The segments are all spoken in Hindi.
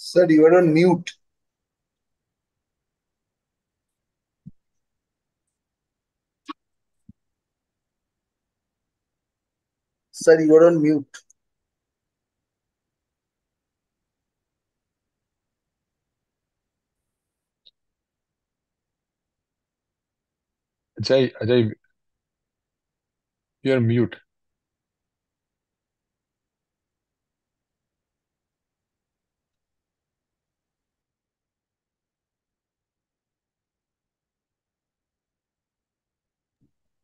Sir, you are on mute. Sir, you are on mute. Ajay Ajay, you are mute.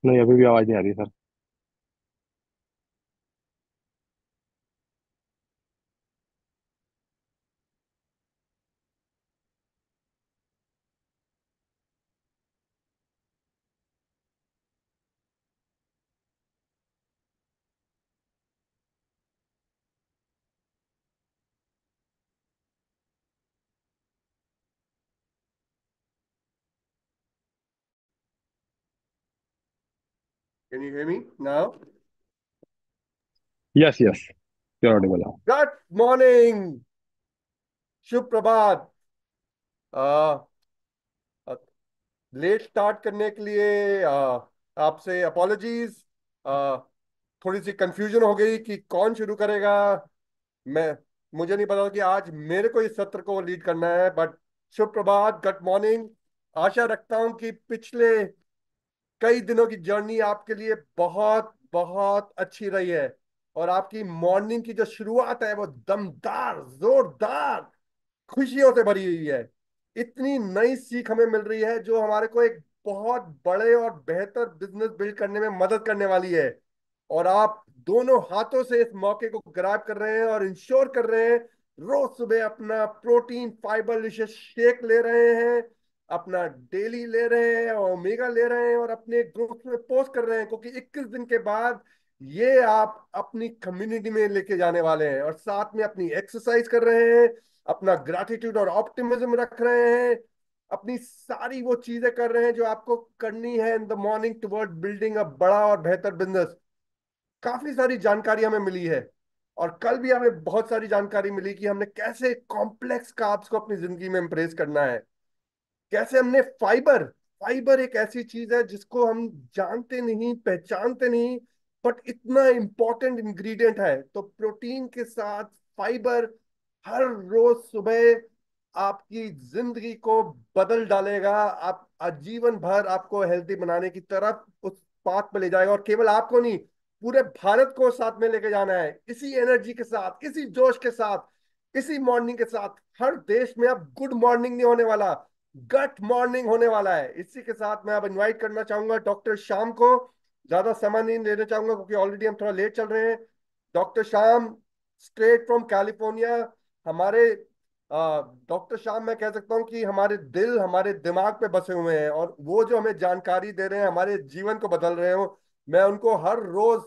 नहीं, अभी भी आवाज नहीं आ रही sir. Can you hear me now? Yes yes, you're audible now. Good morning. शुभ प्रभात। लेट स्टार्ट करने के लिए आपसे अपोलॉजीज। थोड़ी सी कंफ्यूजन हो गई कि कौन शुरू करेगा। मैं मुझे नहीं पता कि आज मेरे को इस सत्र को लीड करना है, बट शुभ प्रभात, गुड मॉर्निंग। आशा रखता हूं कि पिछले कई दिनों की जर्नी आपके लिए बहुत बहुत अच्छी रही है, और आपकी मॉर्निंग की जो शुरुआत है वो दमदार, जोरदार, खुशियों से भरी हुई है। इतनी नई सीख हमें मिल रही है जो हमारे को एक बहुत बड़े और बेहतर बिजनेस बिल्ड करने में मदद करने वाली है। और आप दोनों हाथों से इस मौके को ग्रैब कर रहे हैं और इंश्योर कर रहे हैं, रोज सुबह अपना प्रोटीन फाइबर रिच शेक ले रहे हैं, अपना डेली ले रहे हैं, ओमेगा ले रहे हैं, और अपने ग्रुप में पोस्ट कर रहे हैं, क्योंकि 21 दिन के बाद ये आप अपनी कम्युनिटी में लेके जाने वाले हैं, और साथ में अपनी एक्सरसाइज कर रहे हैं, अपना ग्रैटिट्यूड और ऑप्टिमिज्म रख रहे हैं, अपनी सारी वो चीजें कर रहे हैं जो आपको करनी है in the morning toward building अ बड़ा और बेहतर बिजनेस। काफी सारी जानकारी हमें मिली है, और कल भी हमें बहुत सारी जानकारी मिली कि हमने कैसे कॉम्प्लेक्स कार्ब्स को अपनी जिंदगी में इंप्रेस करना है। कैसे हमने फाइबर, फाइबर एक ऐसी चीज है जिसको हम जानते नहीं, पहचानते नहीं, बट इतना इंपॉर्टेंट इंग्रेडिएंट है। तो प्रोटीन के साथ फाइबर हर रोज सुबह आपकी जिंदगी को बदल डालेगा। आप आजीवन भर आपको हेल्थी बनाने की तरफ उस पाथ पे ले जाएगा, और केवल आपको नहीं, पूरे भारत को साथ में लेके जाना है, इसी एनर्जी के साथ, इसी जोश के साथ, इसी मॉर्निंग के साथ। हर देश में अब गुड मॉर्निंग नहीं होने वाला, गट मॉर्निंग होने वाला है। इसी के साथ मैं अब इनवाइट करना चाहूंगा डॉक्टर श्याम को। ज्यादा समय नहीं लेना चाहूंगा क्योंकि ऑलरेडी हम थोड़ा लेट चल रहे हैं। Doctor Shyam, straight from California. हमारे डॉक्टर श्याम, मैं कह सकता हूँ कि हमारे दिल, हमारे दिमाग पे बसे हुए हैं, और वो जो हमें जानकारी दे रहे हैं हमारे जीवन को बदल रहे हो। मैं उनको हर रोज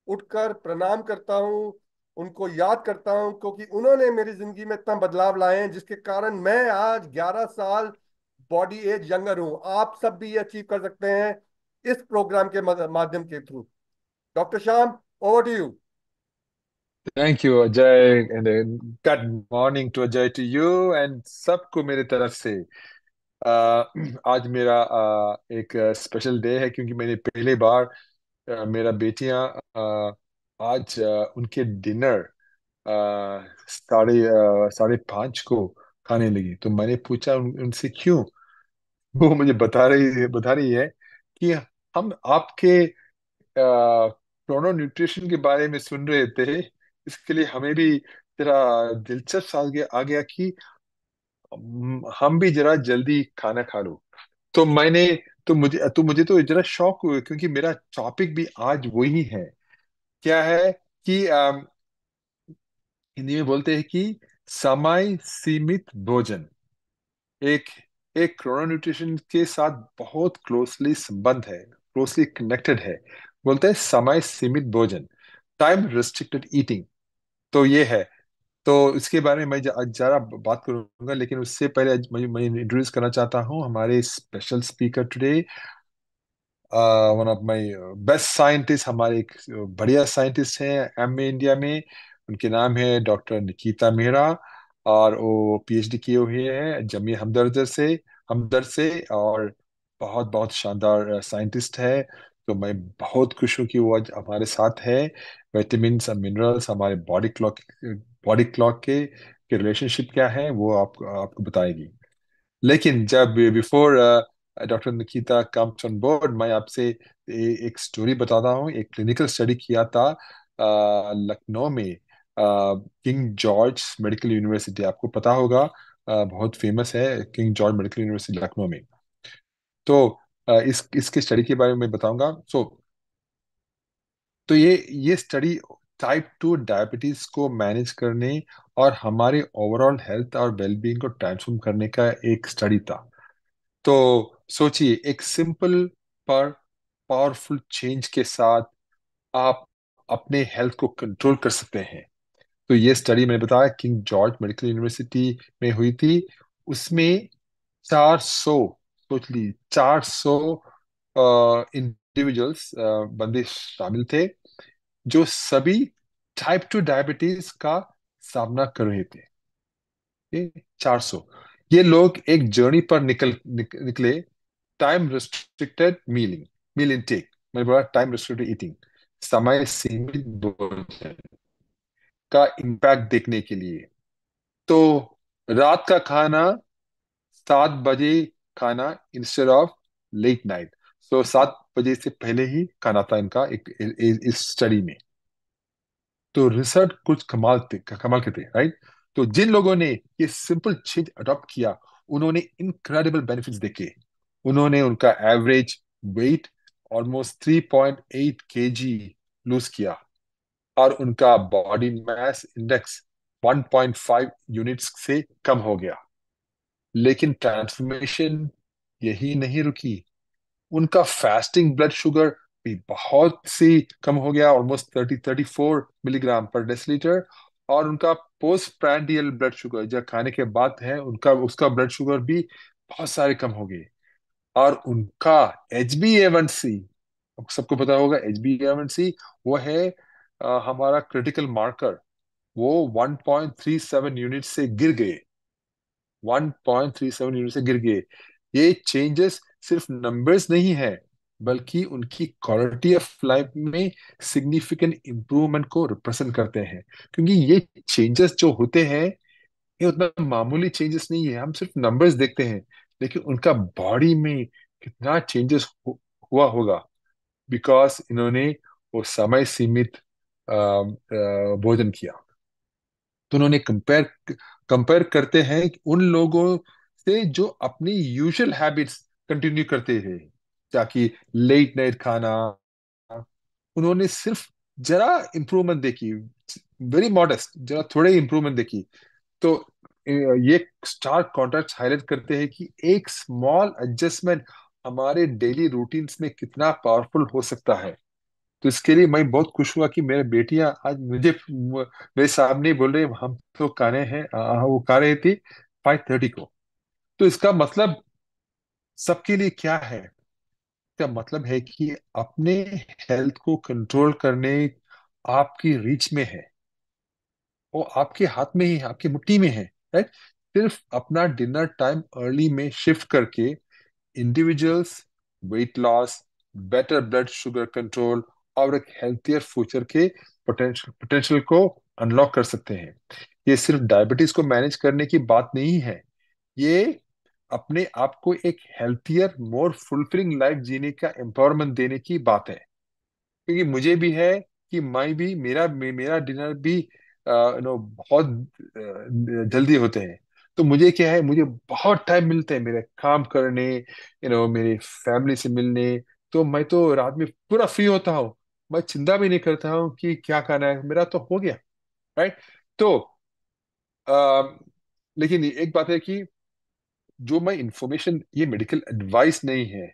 उठकर प्रणाम करता हूँ, उनको याद करता हूँ, क्योंकि उन्होंने मेरी जिंदगी में इतना बदलाव लाए हैं जिसके कारण मैं आज 11 साल बॉडी एज यंगर हूँ। आप सब भी ये अचीव कर सकते हैं इस प्रोग्राम के माध्यम के through. Doctor Shyam, over to you. Thank you Ajay, and good morning to Ajay, to you and सबको मेरे तरफ से। आज मेरा एक स्पेशल डे है क्योंकि मैंने पहली बार मेरा बेटियां आज उनके डिनर साढ़े पाँच को खाने लगी। तो मैंने पूछा उनसे क्यों। वो मुझे बता रही है कि हम आपके क्रोनो न्यूट्रिशन के बारे में सुन रहे थे, इसके लिए हमें भी जरा दिलचस्प आ गया कि हम भी जरा जल्दी खाना खा लो। तो मैंने तो मुझे तो जरा शौक हुए क्योंकि मेरा टॉपिक भी आज वही है। क्या है कि हिंदी में बोलते हैं कि समय सीमित भोजन एक एक क्रोनो न्यूट्रिशन के साथ बहुत क्लोजली संबंध है, क्लोजली कनेक्टेड है। बोलते हैं समय सीमित भोजन, टाइम रिस्ट्रिक्टेड ईटिंग। तो ये है। तो इसके बारे में मैं जरा बात करूंगा, लेकिन उससे पहले आज मैं इंट्रोड्यूस करना चाहता हूँ हमारे special speaker today. One of my best scientist, हमारे एक बढ़िया साइंटिस्ट हैं एमए इंडिया में। उनके नाम है डॉक्टर निकिता मेहरा। और वो पीएचडी किए हुए हैं जमी हमदर्द से। और बहुत बहुत शानदार साइंटिस्ट है। तो मैं बहुत खुश हूँ कि वो आज हमारे साथ है। विटामिन और मिनरल्स हमारे बॉडी क्लॉक के रिलेशनशिप क्या है वो आपको बताएगी। लेकिन जब before doctor Nikita comes on board, मैं आपसे एक स्टोरी बताता हूँ। एक क्लिनिकल स्टडी किया था लखनऊ में, किंग जॉर्ज मेडिकल यूनिवर्सिटी, आपको पता होगा। बहुत फेमस है king George medical university Lucknow में। तो इसके स्टडी के बारे में बताऊंगा। तो ये स्टडी टाइप 2 डायबिटीज को मैनेज करने और हमारे ओवरऑल हेल्थ और वेलबींग को ट्रांसफॉर्म करने का एक स्टडी था। तो सोचिए, एक सिंपल पर पावरफुल चेंज के साथ आप अपने हेल्थ को कंट्रोल कर सकते हैं। तो ये स्टडी मैंने बताया किंग जॉर्ज मेडिकल यूनिवर्सिटी में हुई थी। उसमें 400, सोच ली, 400 इंडिविजुअल्स, बंदे शामिल थे, जो सभी टाइप 2 डायबिटीज का सामना कर रहे थे। ये 400, ये लोग एक जर्नी पर निकले। टाइम रिस्ट्रिक्टेड मील इनटेक, मैंने बोला टाइम रिस्ट्रिक्टेड ईटिंग, समय सीमित भोजन का इम्पैक्ट देखने के लिए। तो रात का खाना 7 बजे खाना इंस्टेड ऑफ लेट नाइट। 7 बजे से पहले ही खाना था इनका इस स्टडी में। तो रिसर्च कुछ कमाल के थे, राइट। तो जिन लोगों ने ये सिंपल चेंज अडॉप्ट किया, उन्होंने इनक्रेडिबल बेनिफिट्स देखे। उन्होंने उनका average weight almost 3.8 kg lose किया, और उनका बॉडी मास इंडेक्स 1.5 यूनिट्स से कम हो गया। लेकिन ट्रांसफॉर्मेशन यही नहीं रुकी। उनका फास्टिंग ब्लड शुगर भी बहुत सी कम हो गया, ऑलमोस्ट 34 मिलीग्राम पर डेसिलीटर। और उनका पोस्ट प्रैंडियल ब्लड शुगर, जो खाने के बाद है, उनका उसका ब्लड शुगर भी बहुत सारे कम हो गए। और उनका HbA1c, सबको पता होगा HbA1c, वो है हमारा क्रिटिकल मार्कर, वो 1.37 यूनिट से गिर गए। 1.37 यूनिट से गिर गए। ये चेंजेस सिर्फ नंबर्स नहीं है, बल्कि उनकी क्वालिटी ऑफ लाइफ में सिग्निफिकेंट इम्प्रूवमेंट को रिप्रेजेंट करते हैं। क्योंकि ये चेंजेस जो होते हैं, ये उतना मामूली चेंजेस नहीं है। हम सिर्फ नंबर्स देखते हैं, लेकिन उनका बॉडी में कितना चेंजेस हुआ होगा, बिकॉज इन्होंने वो समय सीमित भोजन किया। तो उन्होंने कंपेयर करते हैं कि उन लोगों से जो अपनी यूजुअल हैबिट्स कंटिन्यू करते थे, ताकि लेट नाइट खाना, उन्होंने सिर्फ जरा इम्प्रूवमेंट देखी, वेरी मॉडेस्ट, जरा थोड़े इम्प्रूवमेंट देखी। तो ये स्टार कॉन्ट्रास्ट हाईलाइट करते हैं कि एक स्मॉल एडजस्टमेंट हमारे डेली रूटीन्स में कितना पावरफुल हो सकता है। तो इसके लिए मैं बहुत खुश हुआ कि मेरे बेटियां आज मेरे सामने बोल रहे, हम तो खाने हैं, वो खा रही थी 5:30 को। तो इसका मतलब सबके लिए क्या है? इसका मतलब है कि अपने हेल्थ को कंट्रोल करने आपकी रीच में है, वो आपके हाथ में ही है, आपकी मुट्ठी में है, राइट। सिर्फ अपना डिनर टाइम अर्ली में शिफ्ट करके individuals weight loss, better blood sugar control और एक हेल्थियर फ्यूचर के पोटेंशियल को अनलॉक कर सकते हैं। ये सिर्फ डायबिटीज को मैनेज करने की बात नहीं है, ये अपने आप को एक हेल्थियर, मोर फुलफिलिंग लाइफ जीने का एम्पावरमेंट देने की बात है। क्योंकि मुझे भी है कि मैं भी, मेरा डिनर भी बहुत जल्दी होते हैं। तो मुझे क्या है, मुझे बहुत टाइम मिलते हैं मेरे काम करने, मेरे फैमिली से मिलने। तो मैं तो रात में पूरा फ्री होता हूँ, मैं चिंता भी नहीं करता हूँ कि क्या खाना है, मेरा तो हो गया, राइट। तो अ, लेकिन एक बात है कि जो मैं इंफॉर्मेशन, ये मेडिकल एडवाइस नहीं है।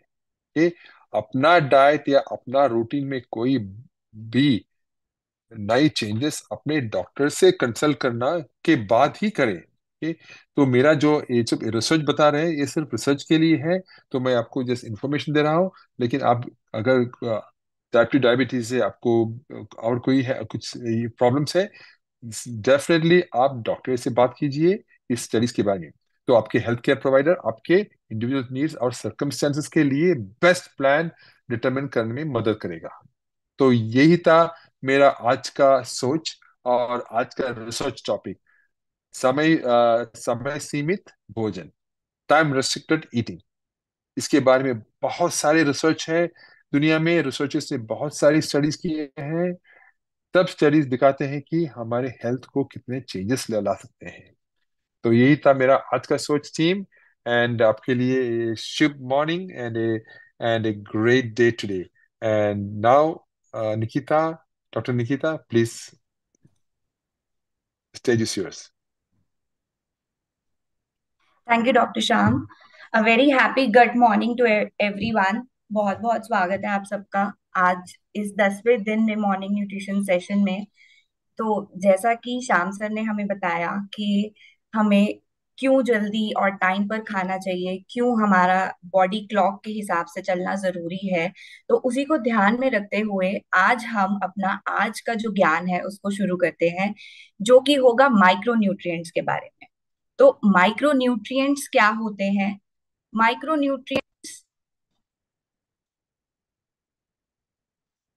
ये अपना डाइट या अपना रूटीन में कोई भी नई चेंजेस अपने डॉक्टर से कंसल्ट करना के बाद ही करें। तो मेरा जो ये सब रिसर्च बता रहे हैं, ये सिर्फ रिसर्च के लिए है। तो मैं आपको जस्ट इंफॉर्मेशन दे रहा हूँ। लेकिन आप अगर टाइप 2 डायबिटीज है आपको, और कोई है कुछ प्रॉब्लम्स है, डेफिनेटली आप डॉक्टर से बात कीजिए इस स्टडीज के बारे में। तो आपके हेल्थ केयर प्रोवाइडर आपके इंडिविजुअल नीड्स और सर्कमस्टेंसेस के लिए बेस्ट प्लान डिटरमिन करने में मदद करेगा। तो यही था मेरा आज का सोच और आज का रिसर्च टॉपिक। समय सीमित भोजन, टाइम रेस्ट्रिक्टेड ईटिंग। इसके बारे में बहुत सारे रिसर्च है, दुनिया में रिसर्चर्स ने बहुत सारी स्टडीज किए हैं। सब स्टडीज दिखाते हैं कि हमारे हेल्थ को कितने चेंजेस ला ला सकते हैं। तो यही था मेरा आज का सोच टीम। एंड आपके लिए शुभ morning and a great day today. And now Nikita, doctor Nikita, please, stage is yours. Thank you doctor Shyam. A very happy good morning to everyone. बहुत बहुत स्वागत है आप सबका आज इस 10वें दिन में मॉर्निंग न्यूट्रिशन सेशन में। तो जैसा कि श्याम सर ने हमें बताया कि हमें क्यों जल्दी और टाइम पर खाना चाहिए, क्यों हमारा बॉडी क्लॉक के हिसाब से चलना जरूरी है, तो उसी को ध्यान में रखते हुए आज हम अपना आज का जो ज्ञान है उसको शुरू करते हैं, जो कि होगा माइक्रो न्यूट्रिएंट्स के बारे में। तो माइक्रो न्यूट्रिएंट्स क्या होते हैं? माइक्रो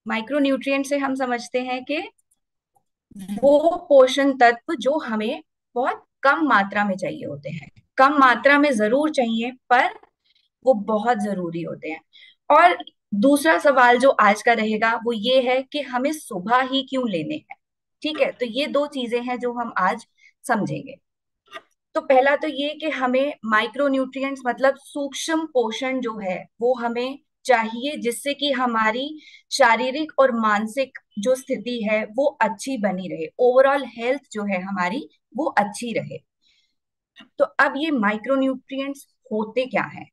माइक्रो न्यूट्रिएंट से हम समझते हैं कि वो पोषण तत्व जो हमें बहुत कम मात्रा में चाहिए होते हैं। कम मात्रा में जरूर चाहिए, पर वो बहुत जरूरी होते हैं। और दूसरा सवाल जो आज का रहेगा वो ये है कि हमें सुबह ही क्यों लेने हैं। ठीक है, तो ये दो चीजें हैं जो हम आज समझेंगे। तो पहला तो ये कि हमें माइक्रो न्यूट्रिएंट्स मतलब सूक्ष्म पोषण जो है वो हमें चाहिए, जिससे कि हमारी शारीरिक और मानसिक जो स्थिति है वो अच्छी बनी रहे, ओवरऑल हेल्थ जो है हमारी वो अच्छी रहे। तो अब ये माइक्रो न्यूट्रिएंट्स होते क्या है?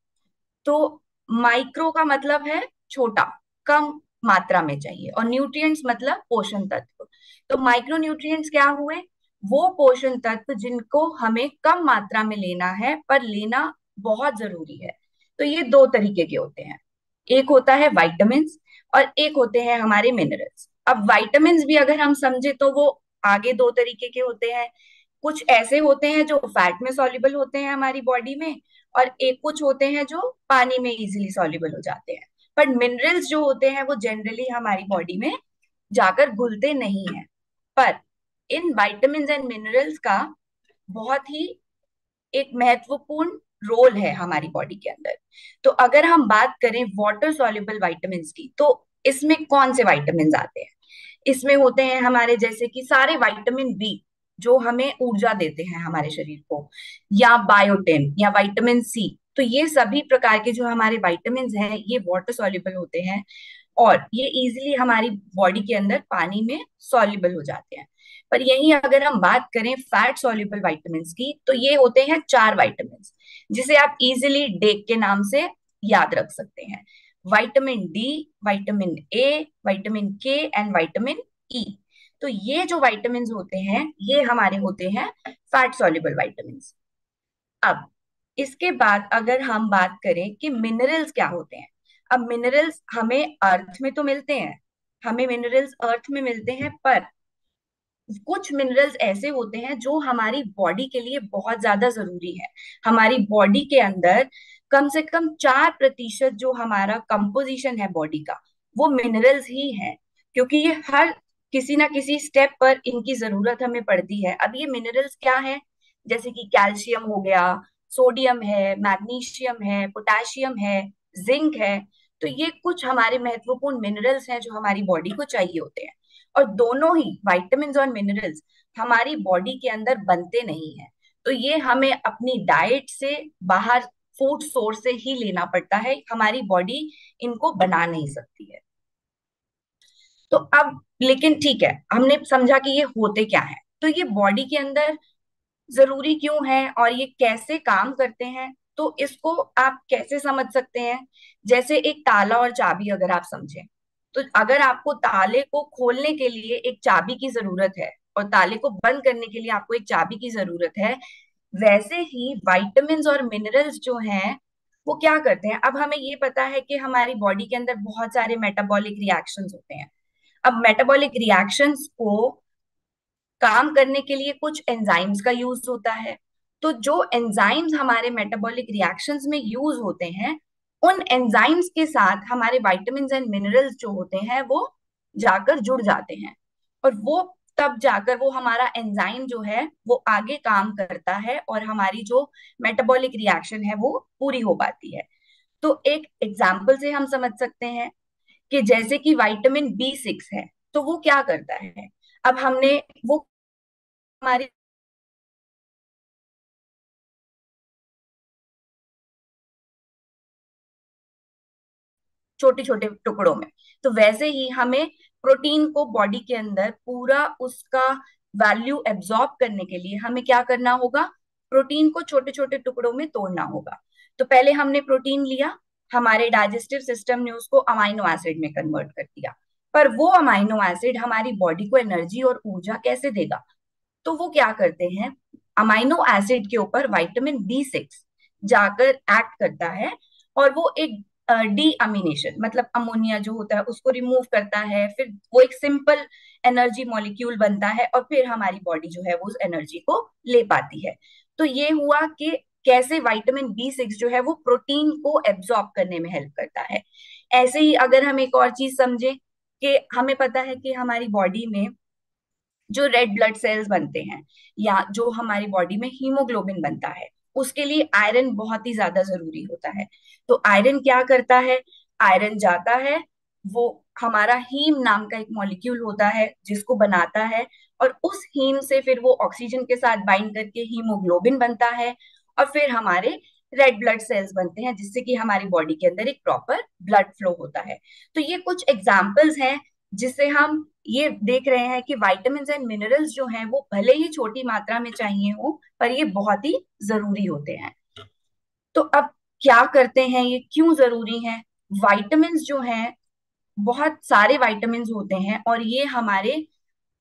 तो माइक्रो का मतलब है छोटा, कम मात्रा में चाहिए, और न्यूट्रिएंट्स मतलब पोषण तत्व। तो माइक्रो न्यूट्रिएंट्स क्या हुए? वो पोषण तत्व जिनको हमें कम मात्रा में लेना है पर लेना बहुत जरूरी है। तो ये दो तरीके के होते हैं, एक होता है वाइटामिन और एक होते हैं हमारे मिनरल्स। अब वाइटामिन भी अगर हम समझे तो वो आगे दो तरीके के होते हैं। कुछ ऐसे होते हैं जो फैट में सॉल्युबल होते हैं हमारी बॉडी में, और एक कुछ होते हैं जो पानी में इजीली सॉल्युबल हो जाते हैं। पर मिनरल्स जो होते हैं वो जनरली हमारी बॉडी में जाकर घुलते नहीं है। पर इन विटामिन्स एंड मिनरल्स का बहुत ही एक महत्वपूर्ण रोल है हमारी बॉडी के अंदर। तो अगर हम बात करें वाटर सॉल्युबल विटामिन्स की, तो इसमें कौन से विटामिन्स आते हैं? इसमें होते हैं हमारे जैसे कि सारे विटामिन बी जो हमें ऊर्जा देते हैं हमारे शरीर को, या बायोटिन या विटामिन सी। तो ये सभी प्रकार के जो हमारे विटामिन हैं ये वाटर सॉल्युबल होते हैं, और ये इजीली हमारी बॉडी के अंदर पानी में सॉल्युबल हो जाते हैं। पर यही अगर हम बात करें फैट सॉल्युबल विटामिन की, तो ये होते हैं 4 विटामिन, जिसे आप इजीली डेक के नाम से याद रख सकते हैं। Vitamin D, vitamin A, vitamin के एंड विटामिन ई। तो ये जो विटामिन होते हैं ये हमारे होते हैं फैट सॉल्युबल विटामिन। अब इसके बाद अगर हम बात करें कि मिनरल्स क्या होते हैं। अब मिनरल्स हमें अर्थ में तो मिलते हैं, हमें मिनरल्स अर्थ में मिलते हैं, पर कुछ मिनरल्स ऐसे होते हैं जो हमारी बॉडी के लिए बहुत ज्यादा जरूरी है। हमारी बॉडी के अंदर कम से कम 4% जो हमारा कंपोजिशन है बॉडी का वो मिनरल्स ही है, क्योंकि ये हर किसी ना किसी स्टेप पर इनकी जरूरत हमें पड़ती है। अब ये मिनरल्स क्या है? जैसे कि कैल्शियम हो गया, सोडियम है, मैग्नीशियम है, पोटेशियम है, जिंक है। तो ये कुछ हमारे महत्वपूर्ण मिनरल्स हैं जो हमारी बॉडी को चाहिए होते हैं। और दोनों ही विटामिन और मिनरल्स हमारी बॉडी के अंदर बनते नहीं है, तो ये हमें अपनी डाइट से बाहर फूड सोर्स से ही लेना पड़ता है, हमारी बॉडी इनको बना नहीं सकती है। तो अब लेकिन ठीक है, हमने समझा कि ये होते क्या है, तो ये बॉडी के अंदर जरूरी क्यों है और ये कैसे काम करते हैं, तो इसको आप कैसे समझ सकते हैं? जैसे एक ताला और चाबी अगर आप समझें, तो अगर आपको ताले को खोलने के लिए एक चाबी की जरूरत है और ताले को बंद करने के लिए आपको एक चाबी की जरूरत है, वैसे ही विटामिन और मिनरल्स जो हैं वो क्या करते हैं? अब हमें ये पता है कि हमारी बॉडी के अंदर बहुत सारे मेटाबॉलिक रिएक्शंस होते हैं। अब मेटाबॉलिक रिएक्शंस को काम करने के लिए कुछ एंजाइम्स का यूज होता है। तो जो एंजाइम्स हमारे मेटाबॉलिक रिएक्शंस में यूज होते हैं, उन एंजाइम्स के साथ हमारे विटामिन्स एंड मिनरल्स जो होते हैं वो जाकर जुड़ जाते हैं, और वो तब जाकर वो हमारा एंजाइम जो है वो आगे काम करता है और हमारी जो मेटाबॉलिक रिएक्शन है वो पूरी हो पाती है। तो एक एग्जाम्पल से हम समझ सकते हैं कि जैसे कि विटामिन B6 है, तो वो क्या करता है। अब हमने वो हमारी छोटे छोटे टुकड़ों में, तो वैसे ही हमें प्रोटीन को बॉडी के अंदर पूरा उसका वैल्यू एब्जॉर्ब करने के लिए हमें क्या करना होगा, प्रोटीन को छोटे छोटे टुकड़ों में तोड़ना होगा। तो पहले हमने प्रोटीन लिया, हमारे डाइजेस्टिव सिस्टम ने उसको अमाइनो एसिड में कन्वर्ट कर दिया, पर वो अमाइनो एसिड हमारी बॉडी को एनर्जी और ऊर्जा कैसे देगा। तो वो क्या करते हैं, अमाइनो एसिड के ऊपर विटामिन B6 जाकर एक्ट करता है, और वो एक डी अमीनेशन मतलब अमोनिया जो होता है उसको रिमूव करता है, फिर वो एक सिंपल एनर्जी मॉलिक्यूल बनता है, और फिर हमारी बॉडी जो है वो उस एनर्जी को ले पाती है। तो ये हुआ कि कैसे विटामिन B6 जो है वो प्रोटीन को एब्जॉर्ब करने में हेल्प करता है। ऐसे ही अगर हम एक और चीज समझे कि हमें पता है कि हमारी बॉडी में जो रेड ब्लड सेल्स बनते हैं या जो हमारी बॉडी में हीमोग्लोबिन बनता है, उसके लिए आयरन बहुत ही ज्यादा जरूरी होता है। तो आयरन क्या करता है, आयरन जाता है, वो हमारा हीम नाम का एक मॉलिक्यूल होता है जिसको बनाता है, और उस हीम से फिर वो ऑक्सीजन के साथ बाइंड करके हीमोग्लोबिन बनता है, और फिर हमारे रेड ब्लड सेल्स बनते हैं जिससे कि हमारी बॉडी के अंदर एक प्रॉपर ब्लड फ्लो होता है। तो ये कुछ एग्जाम्पल्स हैं जिससे हम ये देख रहे हैं कि विटामिन्स एंड मिनरल्स जो हैं वो भले ही छोटी मात्रा में चाहिए हो, पर ये बहुत ही जरूरी होते हैं। तो अब क्या करते हैं, ये क्यों जरूरी है। विटामिन्स जो हैं, बहुत सारे विटामिन्स होते हैं, और ये हमारे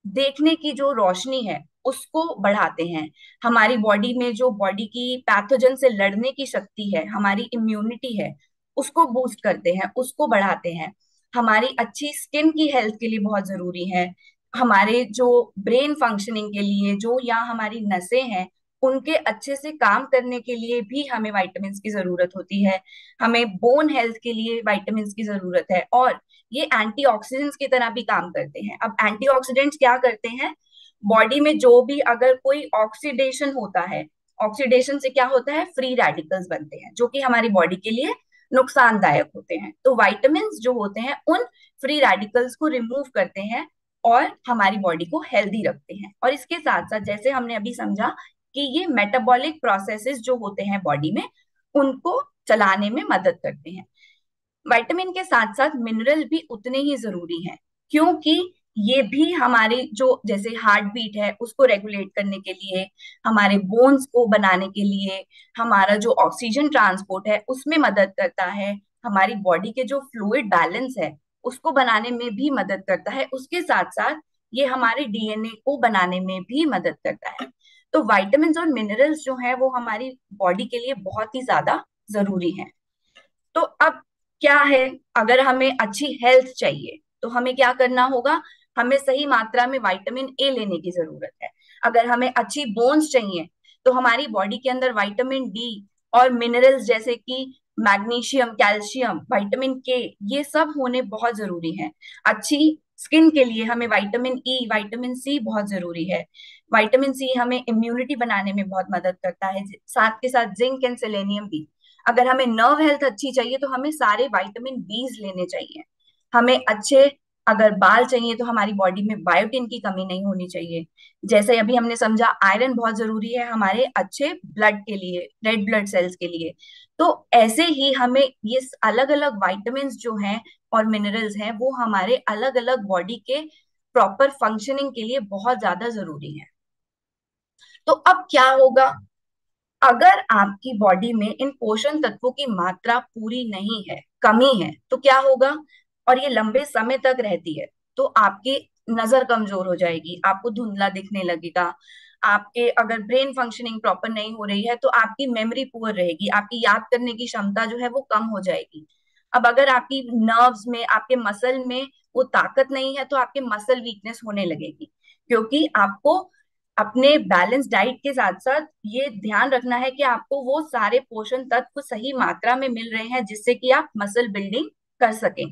देखने की जो रोशनी है उसको बढ़ाते हैं। हमारी बॉडी में जो बॉडी की पैथोजन से लड़ने की शक्ति है, हमारी इम्यूनिटी है, उसको बूस्ट करते हैं, उसको बढ़ाते हैं। हमारी अच्छी स्किन की हेल्थ के लिए बहुत जरूरी है। हमारे जो ब्रेन फंक्शनिंग के लिए जो या हमारी नसें हैं उनके अच्छे से काम करने के लिए भी हमें विटामिन की जरूरत होती है। हमें बोन हेल्थ के लिए विटामिन की जरूरत है, और ये एंटीऑक्सीडेंट्स की तरह भी काम करते हैं। अब एंटीऑक्सीडेंट्स क्या करते हैं, बॉडी में जो भी अगर कोई ऑक्सीडेशन होता है, ऑक्सीडेशन से क्या होता है, फ्री रेडिकल्स बनते हैं जो कि हमारी बॉडी के लिए नुकसानदायक होते हैं। तो विटामिन जो होते हैं उन फ्री रेडिकल्स को रिमूव करते हैं और हमारी बॉडी को हेल्दी रखते हैं। और इसके साथ साथ जैसे हमने अभी समझा कि ये मेटाबॉलिक प्रोसेसेस जो होते हैं बॉडी में उनको चलाने में मदद करते हैं। विटामिन के साथ साथ मिनरल भी उतने ही जरूरी हैं, क्योंकि ये भी हमारे जो जैसे हार्ट बीट है उसको रेगुलेट करने के लिए, हमारे बोन्स को बनाने के लिए, हमारा जो ऑक्सीजन ट्रांसपोर्ट है उसमें मदद करता है, हमारी बॉडी के जो फ्लूइड बैलेंस है उसको बनाने में भी मदद करता है। उसके साथ साथ ये हमारे डीएनए को बनाने में भी मदद करता है। तो विटामिन और मिनरल्स जो है वो हमारी बॉडी के लिए बहुत ही ज्यादा जरूरी है। तो अब क्या है, अगर हमें अच्छी हेल्थ चाहिए तो हमें क्या करना होगा, हमें सही मात्रा में विटामिन A लेने की जरूरत है। अगर हमें अच्छी बोन्स चाहिए तो हमारी बॉडी के अंदर विटामिन D और मिनरल्स जैसे कि मैग्नीशियम, कैल्शियम, विटामिन K, ये सब होने बहुत जरूरी हैं। अच्छी स्किन के लिए हमें विटामिन E, विटामिन C बहुत जरूरी है। विटामिन C हमें इम्यूनिटी बनाने में बहुत मदद करता है, साथ के साथ जिंक एंड सेलेनियम भी। अगर हमें नर्व हेल्थ अच्छी चाहिए तो हमें सारे विटामिन B लेने चाहिए। हमें अच्छे अगर बाल चाहिए तो हमारी बॉडी में बायोटिन की कमी नहीं होनी चाहिए। जैसे अभी हमने समझा आयरन बहुत जरूरी है हमारे अच्छे ब्लड के लिए, रेड ब्लड सेल्स के लिए। तो ऐसे ही हमें ये अलग अलग विटामिन जो हैं और मिनरल्स हैं वो हमारे अलग अलग बॉडी के प्रॉपर फंक्शनिंग के लिए बहुत ज्यादा जरूरी है। तो अब क्या होगा, अगर आपकी बॉडी में इन पोषण तत्वों की मात्रा पूरी नहीं है, कमी है, तो क्या होगा, और ये लंबे समय तक रहती है, तो आपकी नजर कमजोर हो जाएगी, आपको धुंधला दिखने लगेगा। आपके अगर ब्रेन फंक्शनिंग प्रॉपर नहीं हो रही है तो आपकी मेमोरी पुअर रहेगी, आपकी याद करने की क्षमता जो है वो कम हो जाएगी। अब अगर आपकी नर्व्स में, आपके मसल में वो ताकत नहीं है तो आपके मसल वीकनेस होने लगेगी। क्योंकि आपको अपने बैलेंस डाइट के साथ साथ ये ध्यान रखना है कि आपको वो सारे पोषण तत्व सही मात्रा में मिल रहे हैं जिससे कि आप मसल बिल्डिंग कर सकें।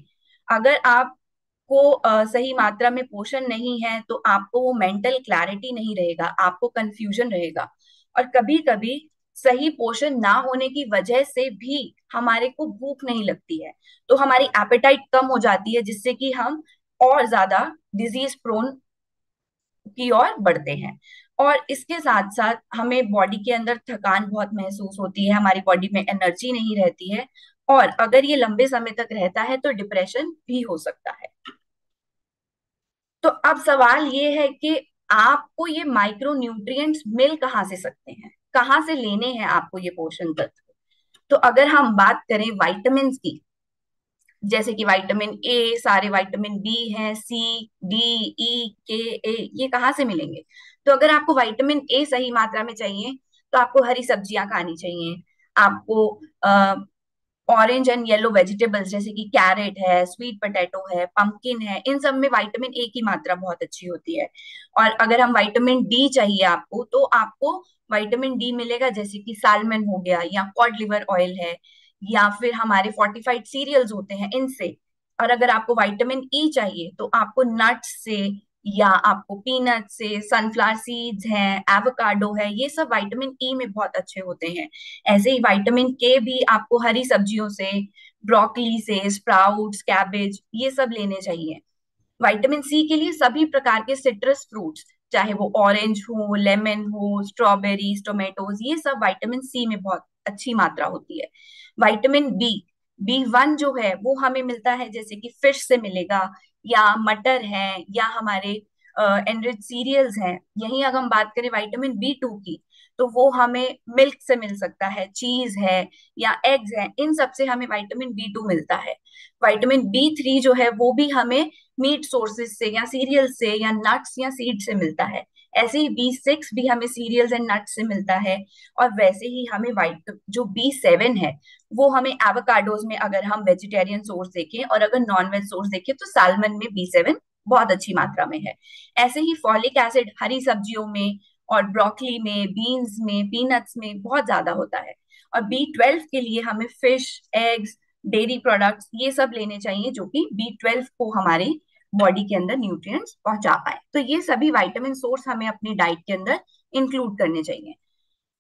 अगर आपको सही मात्रा में पोषण नहीं है तो आपको वो मेंटल क्लैरिटी नहीं रहेगा, आपको कंफ्यूजन रहेगा। और कभी कभी सही पोषण ना होने की वजह से भी हमारे को भूख नहीं लगती है, तो हमारी एपेटाइट कम हो जाती है जिससे कि हम और ज्यादा डिजीज प्रोन की ओर बढ़ते हैं। और इसके साथ साथ हमें बॉडी के अंदर थकान बहुत महसूस होती है, हमारी बॉडी में एनर्जी नहीं रहती है, और अगर ये लंबे समय तक रहता है तो डिप्रेशन भी हो सकता है। तो अब सवाल ये है कि आपको ये माइक्रो न्यूट्रिएंट्स मिल कहाँ से सकते हैं, कहाँ से लेने हैं आपको ये पोषण तत्व। तो अगर हम बात करें विटामिन की, जैसे कि विटामिन ए, सारे विटामिन बी हैं, सी, डी, ई, के, ए, ये कहाँ से मिलेंगे। तो अगर आपको विटामिन ए सही मात्रा में चाहिए तो आपको हरी सब्जियां खानी चाहिए। आपको ऑरेंज एंड येलो वेजिटेबल्स जैसे कि कैरेट है, स्वीट पोटैटो है, पंपकिन है, इन सब में विटामिन ए की मात्रा बहुत अच्छी होती है। और अगर हम विटामिन डी चाहिए आपको तो आपको विटामिन डी मिलेगा जैसे कि सालमन हो गया, या कॉड लिवर ऑयल है, या फिर हमारे फोर्टिफाइड सीरियल्स होते हैं इनसे। और अगर आपको विटामिन ई चाहिए तो आपको नट्स से, या आपको पीनट से, सनफ्लावर सीड्स हैं, एवोकाडो है, ये सब विटामिन ई में बहुत अच्छे होते हैं। ऐसे ही विटामिन के भी आपको हरी सब्जियों से, ब्रोकली से, स्प्राउट्स, कैबेज, ये सब लेने चाहिए। विटामिन सी के लिए सभी प्रकार के सिट्रस फ्रूट्स, चाहे वो ऑरेंज हो, लेमन हो, स्ट्रॉबेरीज, टोमेटोज, ये सब विटामिन सी में बहुत अच्छी मात्रा होती है। विटामिन बी, बी 1 जो है वो हमें मिलता है जैसे कि फिश से मिलेगा, या मटर है, या हमारे एनरिच सीरियल्स हैं। यहीं अगर हम बात करें विटामिन बी 2 की, तो वो हमें मिल्क से मिल सकता है, चीज है, या एग्स है, इन सब से हमें विटामिन बी 2 मिलता है। विटामिन बी 3 जो है वो भी हमें मीट सोर्सेज से, या सीरियल से, या नट्स या सीड से मिलता है। ऐसे ही बी 6 भी हमें सीरियल्स एंड नट्स से मिलता है। और वैसे ही हमें वाइट जो बी 7 है वो हमें एवोकाडोज में, अगर हम वेजिटेरियन सोर्स देखें, और अगर नॉन वेज सोर्स देखें तो सालमन में बी 7 बहुत अच्छी मात्रा में है। ऐसे ही फॉलिक एसिड हरी सब्जियों में, और ब्रोकली में, बीन्स में, पीनट्स में बहुत ज्यादा होता है। और बी 12 के लिए हमें फिश, एग्स, डेयरी प्रोडक्ट्स, ये सब लेने चाहिए जो कि बी 12 को हमारे बॉडी के अंदर न्यूट्रिएंट्स पहुंचा पाए। तो ये सभी विटामिन सोर्स हमें अपनी डाइट के अंदर इंक्लूड करने चाहिए।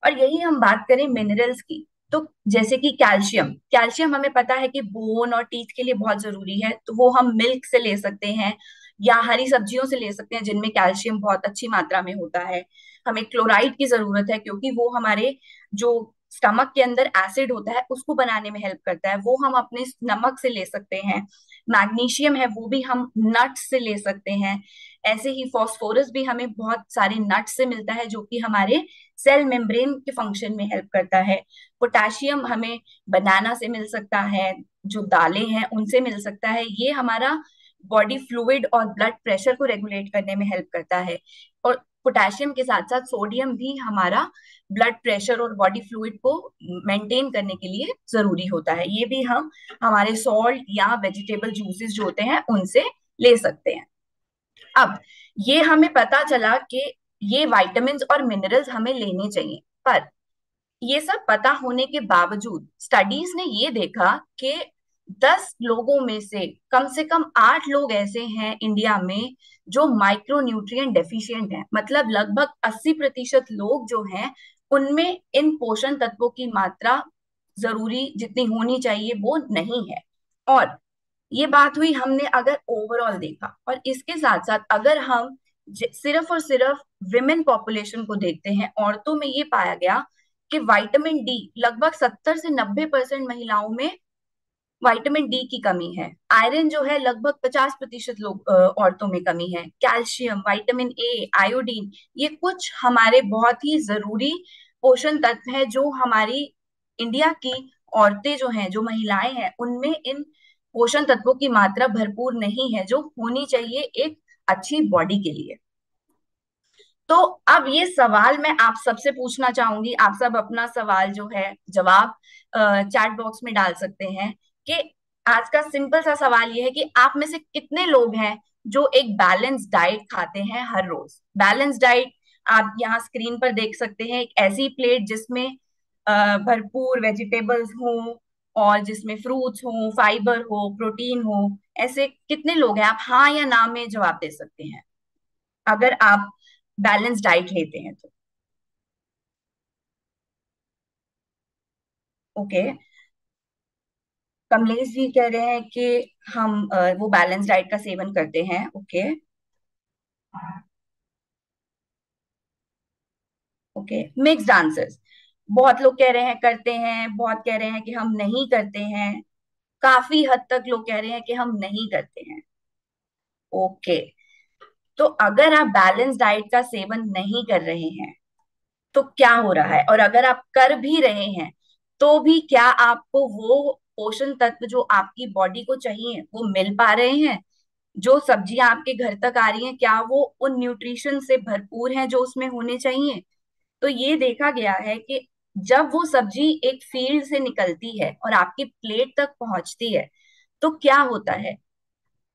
और यही हम बात करें मिनरल्स की, तो जैसे कि कैल्शियम, कैल्शियम हमें पता है कि बोन और टीथ के लिए बहुत जरूरी है, तो वो हम मिल्क से ले सकते हैं, या हरी सब्जियों से ले सकते हैं जिनमें कैल्शियम बहुत अच्छी मात्रा में होता है। हमें क्लोराइड की जरूरत है क्योंकि वो हमारे जो स्टमक के अंदर एसिड होता है उसको बनाने में हेल्प करता है, वो हम अपने नमक से ले सकते हैं। मैग्नीशियम है वो भी हम नट्स से ले सकते हैं। ऐसे ही फास्फोरस भी हमें बहुत सारे नट्स से मिलता है जो कि हमारे सेल मेम्ब्रेन के फंक्शन में हेल्प करता है। पोटेशियम हमें बनाना से मिल सकता है, जो दालें हैं उनसे मिल सकता है, ये हमारा बॉडी फ्लूइड और ब्लड प्रेशर को रेगुलेट करने में हेल्प करता है। और पोटेशियम के साथ साथ सोडियम भी हमारा ब्लड प्रेशर और बॉडी फ्लूइड को मेंटेन करने के लिए जरूरी होता है। ये भी हम हमारे सॉल्ट या वेजिटेबल जूसेस जो होते हैं उनसे ले सकते हैं। अब ये हमें पता चला कि ये विटामिन्स और मिनरल्स हमें लेने चाहिए, पर ये सब पता होने के बावजूद स्टडीज ने ये देखा कि 10 लोगों में से कम 8 लोग ऐसे हैं इंडिया में जो माइक्रो न्यूट्रिएंट डेफिशिएंट हैं। मतलब लगभग 80% लोग जो हैं उनमें इन पोषण तत्वों की मात्रा जरूरी जितनी होनी चाहिए वो नहीं है। और ये बात हुई हमने अगर ओवरऑल देखा, और इसके साथ साथ अगर हम सिर्फ और सिर्फ विमेन पॉपुलेशन को देखते हैं, औरतों में ये पाया गया कि विटामिन डी लगभग 70 से 90% महिलाओं में विटामिन डी की कमी है। आयरन जो है लगभग 50% लोग औरतों में कमी है। कैल्शियम, विटामिन ए, आयोडीन, ये कुछ हमारे बहुत ही जरूरी पोषण तत्व हैं जो हमारी इंडिया की औरतें जो हैं, जो महिलाएं हैं, उनमें इन पोषण तत्वों की मात्रा भरपूर नहीं है जो होनी चाहिए एक अच्छी बॉडी के लिए। तो अब ये सवाल मैं आप सबसे पूछना चाहूंगी, आप सब अपना सवाल जो है जवाब चैट बॉक्स में डाल सकते हैं कि आज का सिंपल सा सवाल ये है कि आप में से कितने लोग हैं जो एक बैलेंस डाइट खाते हैं हर रोज। बैलेंस डाइट आप यहाँ स्क्रीन पर देख सकते हैं, एक ऐसी प्लेट जिसमें भरपूर वेजिटेबल्स हो और जिसमें फ्रूट्स हो, फाइबर हो, प्रोटीन हो। ऐसे कितने लोग हैं? आप हाँ या ना में जवाब दे सकते हैं अगर आप बैलेंस डाइट लेते हैं तो। ओके, कमलेश जी कह रहे हैं कि हम वो बैलेंस डाइट का सेवन करते हैं। Okay okay, mixed answers. बहुत लोग कह रहे हैं करते हैं, बहुत कह रहे हैं कि हम नहीं करते हैं, काफी हद तक लोग कह रहे हैं कि हम नहीं करते हैं। ओके, तो अगर आप बैलेंस डाइट का सेवन नहीं कर रहे हैं तो क्या हो रहा है, और अगर आप कर भी रहे हैं तो भी क्या आपको वो पोषण तत्व जो आपकी बॉडी को चाहिए वो मिल पा रहे हैं? जो सब्जियां आपके घर तक आ रही हैं, क्या वो उन न्यूट्रिशन से भरपूर हैं जो उसमें होने चाहिए? तो ये देखा गया है कि जब वो सब्जी एक फील्ड से निकलती है और आपकी प्लेट तक पहुंचती है तो क्या होता है,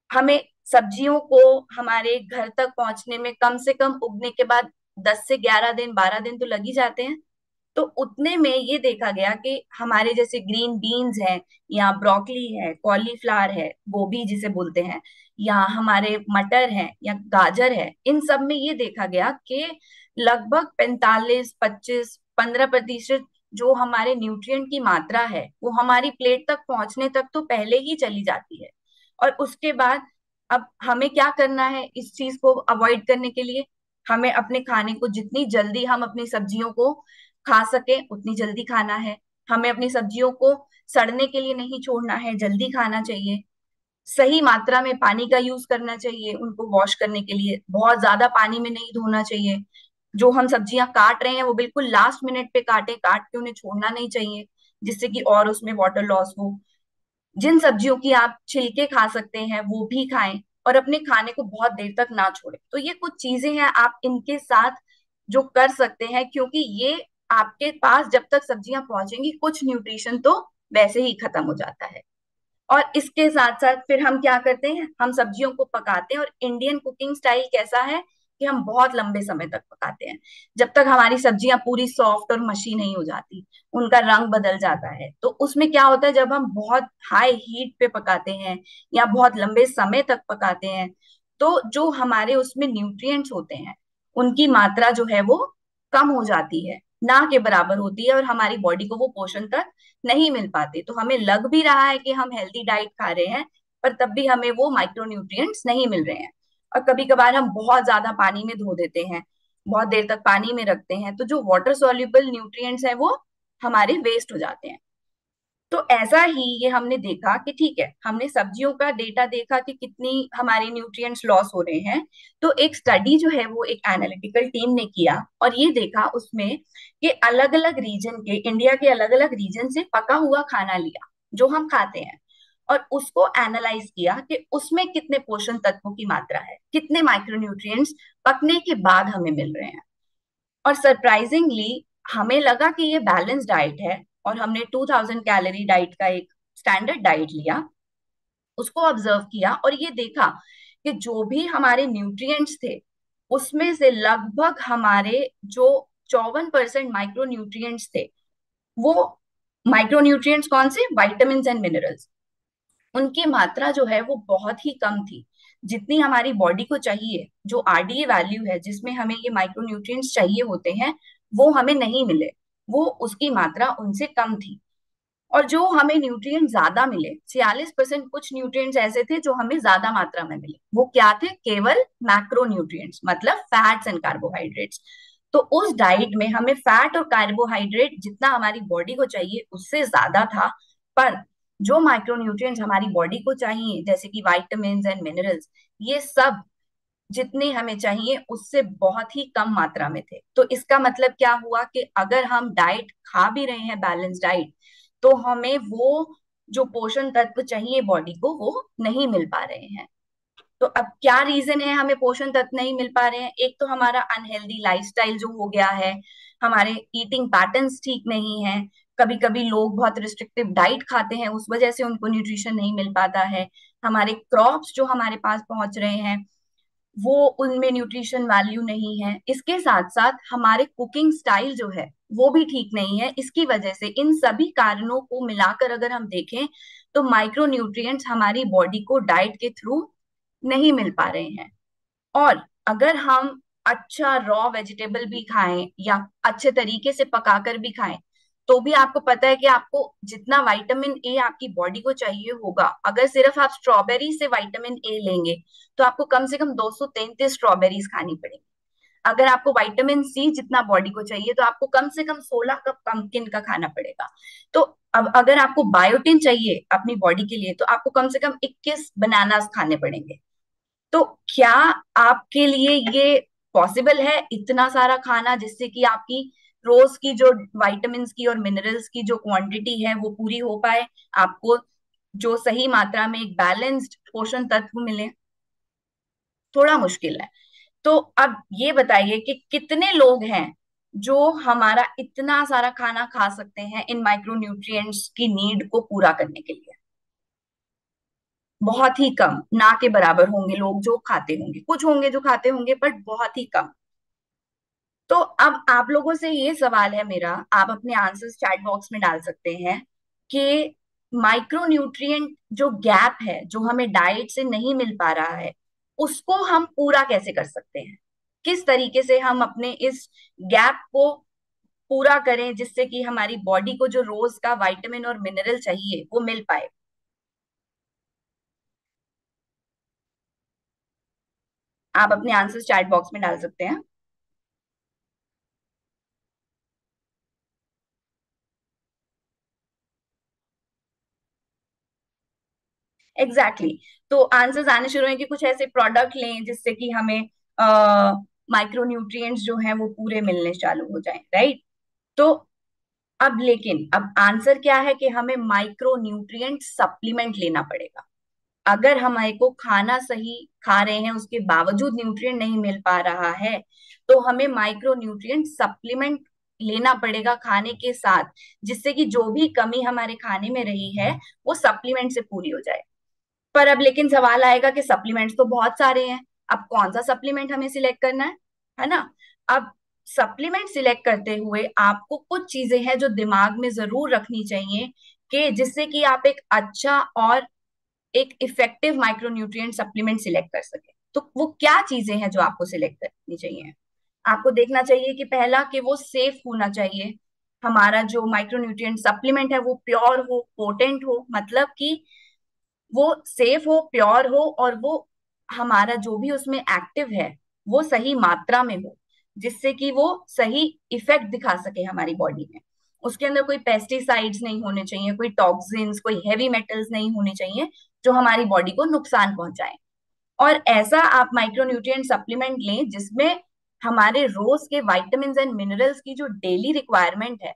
हमें सब्जियों को हमारे घर तक पहुंचने में कम से कम उगने के बाद 10 से 11 दिन, 12 दिन तो लग ही जाते हैं। तो उतने में ये देखा गया कि हमारे जैसे ग्रीन बीन्स हैं, या ब्रोकली है, कॉलीफ्लावर है, गोभी जिसे बोलते हैं, या हमारे मटर है या गाजर है, इन सब में ये देखा गया कि लगभग 45, 25, 15% जो हमारे न्यूट्रिएंट की मात्रा है वो हमारी प्लेट तक पहुंचने तक तो पहले ही चली जाती है। और उसके बाद अब हमें क्या करना है इस चीज को अवॉइड करने के लिए? हमें अपने खाने को जितनी जल्दी हम अपनी सब्जियों को खा सके उतनी जल्दी खाना है। हमें अपनी सब्जियों को सड़ने के लिए नहीं छोड़ना है, जल्दी खाना चाहिए। सही मात्रा में पानी का यूज करना चाहिए, उनको वॉश करने के लिए बहुत ज्यादा पानी में नहीं धोना चाहिए। जो हम सब्जियां काट रहे हैं वो बिल्कुल लास्ट मिनट पे काटे, काट के उन्हें छोड़ना नहीं चाहिए जिससे कि और उसमें वाटर लॉस हो। जिन सब्जियों की आप छिलके खा सकते हैं वो भी खाएं, और अपने खाने को बहुत देर तक ना छोड़ें। तो ये कुछ चीजें हैं आप इनके साथ जो कर सकते हैं, क्योंकि ये आपके पास जब तक सब्जियां पहुंचेंगी कुछ न्यूट्रिशन तो वैसे ही खत्म हो जाता है। और इसके साथ साथ फिर हम क्या करते हैं, हम सब्जियों को पकाते हैं। और इंडियन कुकिंग स्टाइल कैसा है कि हम बहुत लंबे समय तक पकाते हैं, जब तक हमारी सब्जियां पूरी सॉफ्ट और मशी नहीं हो जाती, उनका रंग बदल जाता है। तो उसमें क्या होता है, जब हम बहुत हाई हीट पे पकाते हैं या बहुत लंबे समय तक पकाते हैं तो जो हमारे उसमें न्यूट्रिएंट्स होते हैं उनकी मात्रा जो है वो कम हो जाती है, ना के बराबर होती है, और हमारी बॉडी को वो पोषण तक नहीं मिल पाते। तो हमें लग भी रहा है कि हम हेल्दी डाइट खा रहे हैं, पर तब भी हमें वो माइक्रोन्यूट्रिएंट्स नहीं मिल रहे हैं। और कभी कभार हम बहुत ज्यादा पानी में धो देते हैं, बहुत देर तक पानी में रखते हैं, तो जो वाटर सॉल्युबल न्यूट्रिएंट्स हैं वो हमारे वेस्ट हो जाते हैं। तो ऐसा ही ये हमने देखा कि ठीक है, हमने सब्जियों का डेटा देखा कि कितनी हमारे न्यूट्रिएंट्स लॉस हो रहे हैं। तो एक स्टडी जो है वो एक एनालिटिकल टीम ने किया और ये देखा उसमें कि अलग अलग रीजन के, इंडिया के अलग अलग रीजन से पका हुआ खाना लिया जो हम खाते हैं, और उसको एनालाइज किया कि उसमें कितने पोषण तत्वों की मात्रा है, कितने माइक्रोन्यूट्रिएंट्स पकने के बाद हमें मिल रहे हैं। और सरप्राइजिंगली हमें लगा कि ये बैलेंस डाइट है, और हमने 2000 कैलोरी डाइट का एक स्टैंडर्ड डाइट लिया, उसको ऑब्जर्व किया और ये देखा कि जो भी हमारे न्यूट्रिएंट्स थे उसमें से लगभग हमारे जो 54% माइक्रो न्यूट्रिएंट्स थे, वो माइक्रोन्यूट्रिएंट्स कौन से, विटामिन एंड मिनरल्स, उनकी मात्रा जो है वो बहुत ही कम थी। जितनी हमारी बॉडी को चाहिए, जो आरडीए वैल्यू है जिसमें हमें ये माइक्रोन्यूट्रिएंट्स चाहिए होते हैं, वो हमें नहीं मिले, वो उसकी मात्रा उनसे कम थी। और जो हमें न्यूट्रिएंट ज्यादा मिले, 46% कुछ न्यूट्रिएंट्स ऐसे थे जो हमें ज्यादा मात्रा में मिले, वो क्या थे, केवल मैक्रो न्यूट्रिएंट्स, मतलब फैट्स एंड कार्बोहाइड्रेट्स। तो उस डाइट में हमें फैट और कार्बोहाइड्रेट जितना हमारी बॉडी को चाहिए उससे ज्यादा था, पर जो माइक्रो न्यूट्रिएंट्स हमारी बॉडी को चाहिए जैसे कि वाइटामिन एंड मिनरल्स, ये सब जितने हमें चाहिए उससे बहुत ही कम मात्रा में थे। तो इसका मतलब क्या हुआ कि अगर हम डाइट खा भी रहे हैं बैलेंस डाइट, तो हमें वो जो पोषण तत्व चाहिए बॉडी को वो नहीं मिल पा रहे हैं। तो अब क्या रीजन है हमें पोषण तत्व नहीं मिल पा रहे हैं? एक तो हमारा अनहेल्दी लाइफस्टाइल जो हो गया है, हमारे ईटिंग पैटर्न्स ठीक नहीं है, कभी कभी लोग बहुत रिस्ट्रिक्टिव डाइट खाते हैं, उस वजह से उनको न्यूट्रिशन नहीं मिल पाता है। हमारे क्रॉप्स जो हमारे पास पहुंच रहे हैं वो उनमें न्यूट्रिशन वैल्यू नहीं है। इसके साथ साथ हमारे कुकिंग स्टाइल जो है वो भी ठीक नहीं है। इसकी वजह से इन सभी कारणों को मिलाकर अगर हम देखें तो माइक्रो न्यूट्रिएंट्स हमारी बॉडी को डाइट के थ्रू नहीं मिल पा रहे हैं। और अगर हम अच्छा रॉ वेजिटेबल भी खाएं या अच्छे तरीके से पकाकर भी खाएं तो भी आपको पता है कि आपको जितना विटामिन ए आपकी बॉडी को चाहिए होगा, अगर सिर्फ आप स्ट्रॉबेरी से विटामिन ए लेंगे तो आपको कम से कम 233 स्ट्रॉबेरीज खानी पड़ेगी। अगर आपको विटामिन सी जितना बॉडी को चाहिए तो आपको कम से कम 16 कप पंपकिन का खाना पड़ेगा। तो अब अगर आपको बायोटिन चाहिए अपनी बॉडी के लिए तो आपको कम से कम 21 बनानास खाने पड़ेंगे। तो क्या आपके लिए ये पॉसिबल है इतना सारा खाना जिससे कि आपकी रोज की जो विटामिन की और मिनरल्स की जो क्वांटिटी है वो पूरी हो पाए, आपको जो सही मात्रा में एक बैलेंस्ड पोषण तत्व मिले? थोड़ा मुश्किल है। तो अब ये बताइए कि कितने लोग हैं जो हमारा इतना सारा खाना खा सकते हैं इन माइक्रो न्यूट्रिएंट्स की नीड को पूरा करने के लिए? बहुत ही कम, ना के बराबर होंगे लोग जो खाते होंगे। कुछ होंगे जो खाते होंगे बट बहुत ही कम। तो अब आप लोगों से ये सवाल है मेरा, आप अपने आंसर्स चैट बॉक्स में डाल सकते हैं कि माइक्रो न्यूट्रिएंट जो गैप है जो हमें डाइट से नहीं मिल पा रहा है उसको हम पूरा कैसे कर सकते हैं, किस तरीके से हम अपने इस गैप को पूरा करें जिससे कि हमारी बॉडी को जो रोज का विटामिन और मिनरल चाहिए वो मिल पाए। आप अपने आंसर्स चैट बॉक्स में डाल सकते हैं। Exactly exactly. तो आंसर्स आने शुरू हैं कि कुछ ऐसे प्रोडक्ट लें जिससे कि हमें माइक्रो न्यूट्रिएंट्स जो हैं वो पूरे मिलने चालू हो जाएं, राइट? तो अब लेकिन अब आंसर क्या है कि हमें माइक्रो न्यूट्रिएंट सप्लीमेंट लेना पड़ेगा। अगर हमारे को खाना सही खा रहे हैं उसके बावजूद न्यूट्रिएंट नहीं मिल पा रहा है तो हमें माइक्रो न्यूट्रिएंट सप्लीमेंट लेना पड़ेगा खाने के साथ, जिससे कि जो भी कमी हमारे खाने में रही है वो सप्लीमेंट से पूरी हो जाए। पर अब लेकिन सवाल आएगा कि सप्लीमेंट्स तो बहुत सारे हैं, अब कौन सा सप्लीमेंट हमें सिलेक्ट करना है ना? अब सप्लीमेंट सिलेक्ट करते हुए आपको कुछ चीजें हैं जो दिमाग में जरूर रखनी चाहिए कि जिससे कि आप एक अच्छा और एक इफेक्टिव माइक्रोन्यूट्रिएंट सप्लीमेंट सिलेक्ट कर सके। तो वो क्या चीजें हैं जो आपको सिलेक्ट करनी चाहिए? आपको देखना चाहिए कि पहला कि वो सेफ होना चाहिए। हमारा जो माइक्रोन्यूट्रिएंट सप्लीमेंट है वो प्योर हो, पोटेंट हो, मतलब कि वो सेफ हो, प्योर हो और वो हमारा जो भी उसमें एक्टिव है वो सही मात्रा में हो, जिससे कि वो सही इफेक्ट दिखा सके हमारी बॉडी में। उसके अंदर कोई पेस्टिसाइड्स नहीं होने चाहिए, कोई टॉक्सिन्स, कोई हैवी मेटल्स नहीं होने चाहिए जो हमारी बॉडी को नुकसान पहुंचाए। और ऐसा आप माइक्रोन्यूट्रिएंट सप्लीमेंट लें जिसमें हमारे रोज के विटामिन एंड मिनरल्स की जो डेली रिक्वायरमेंट है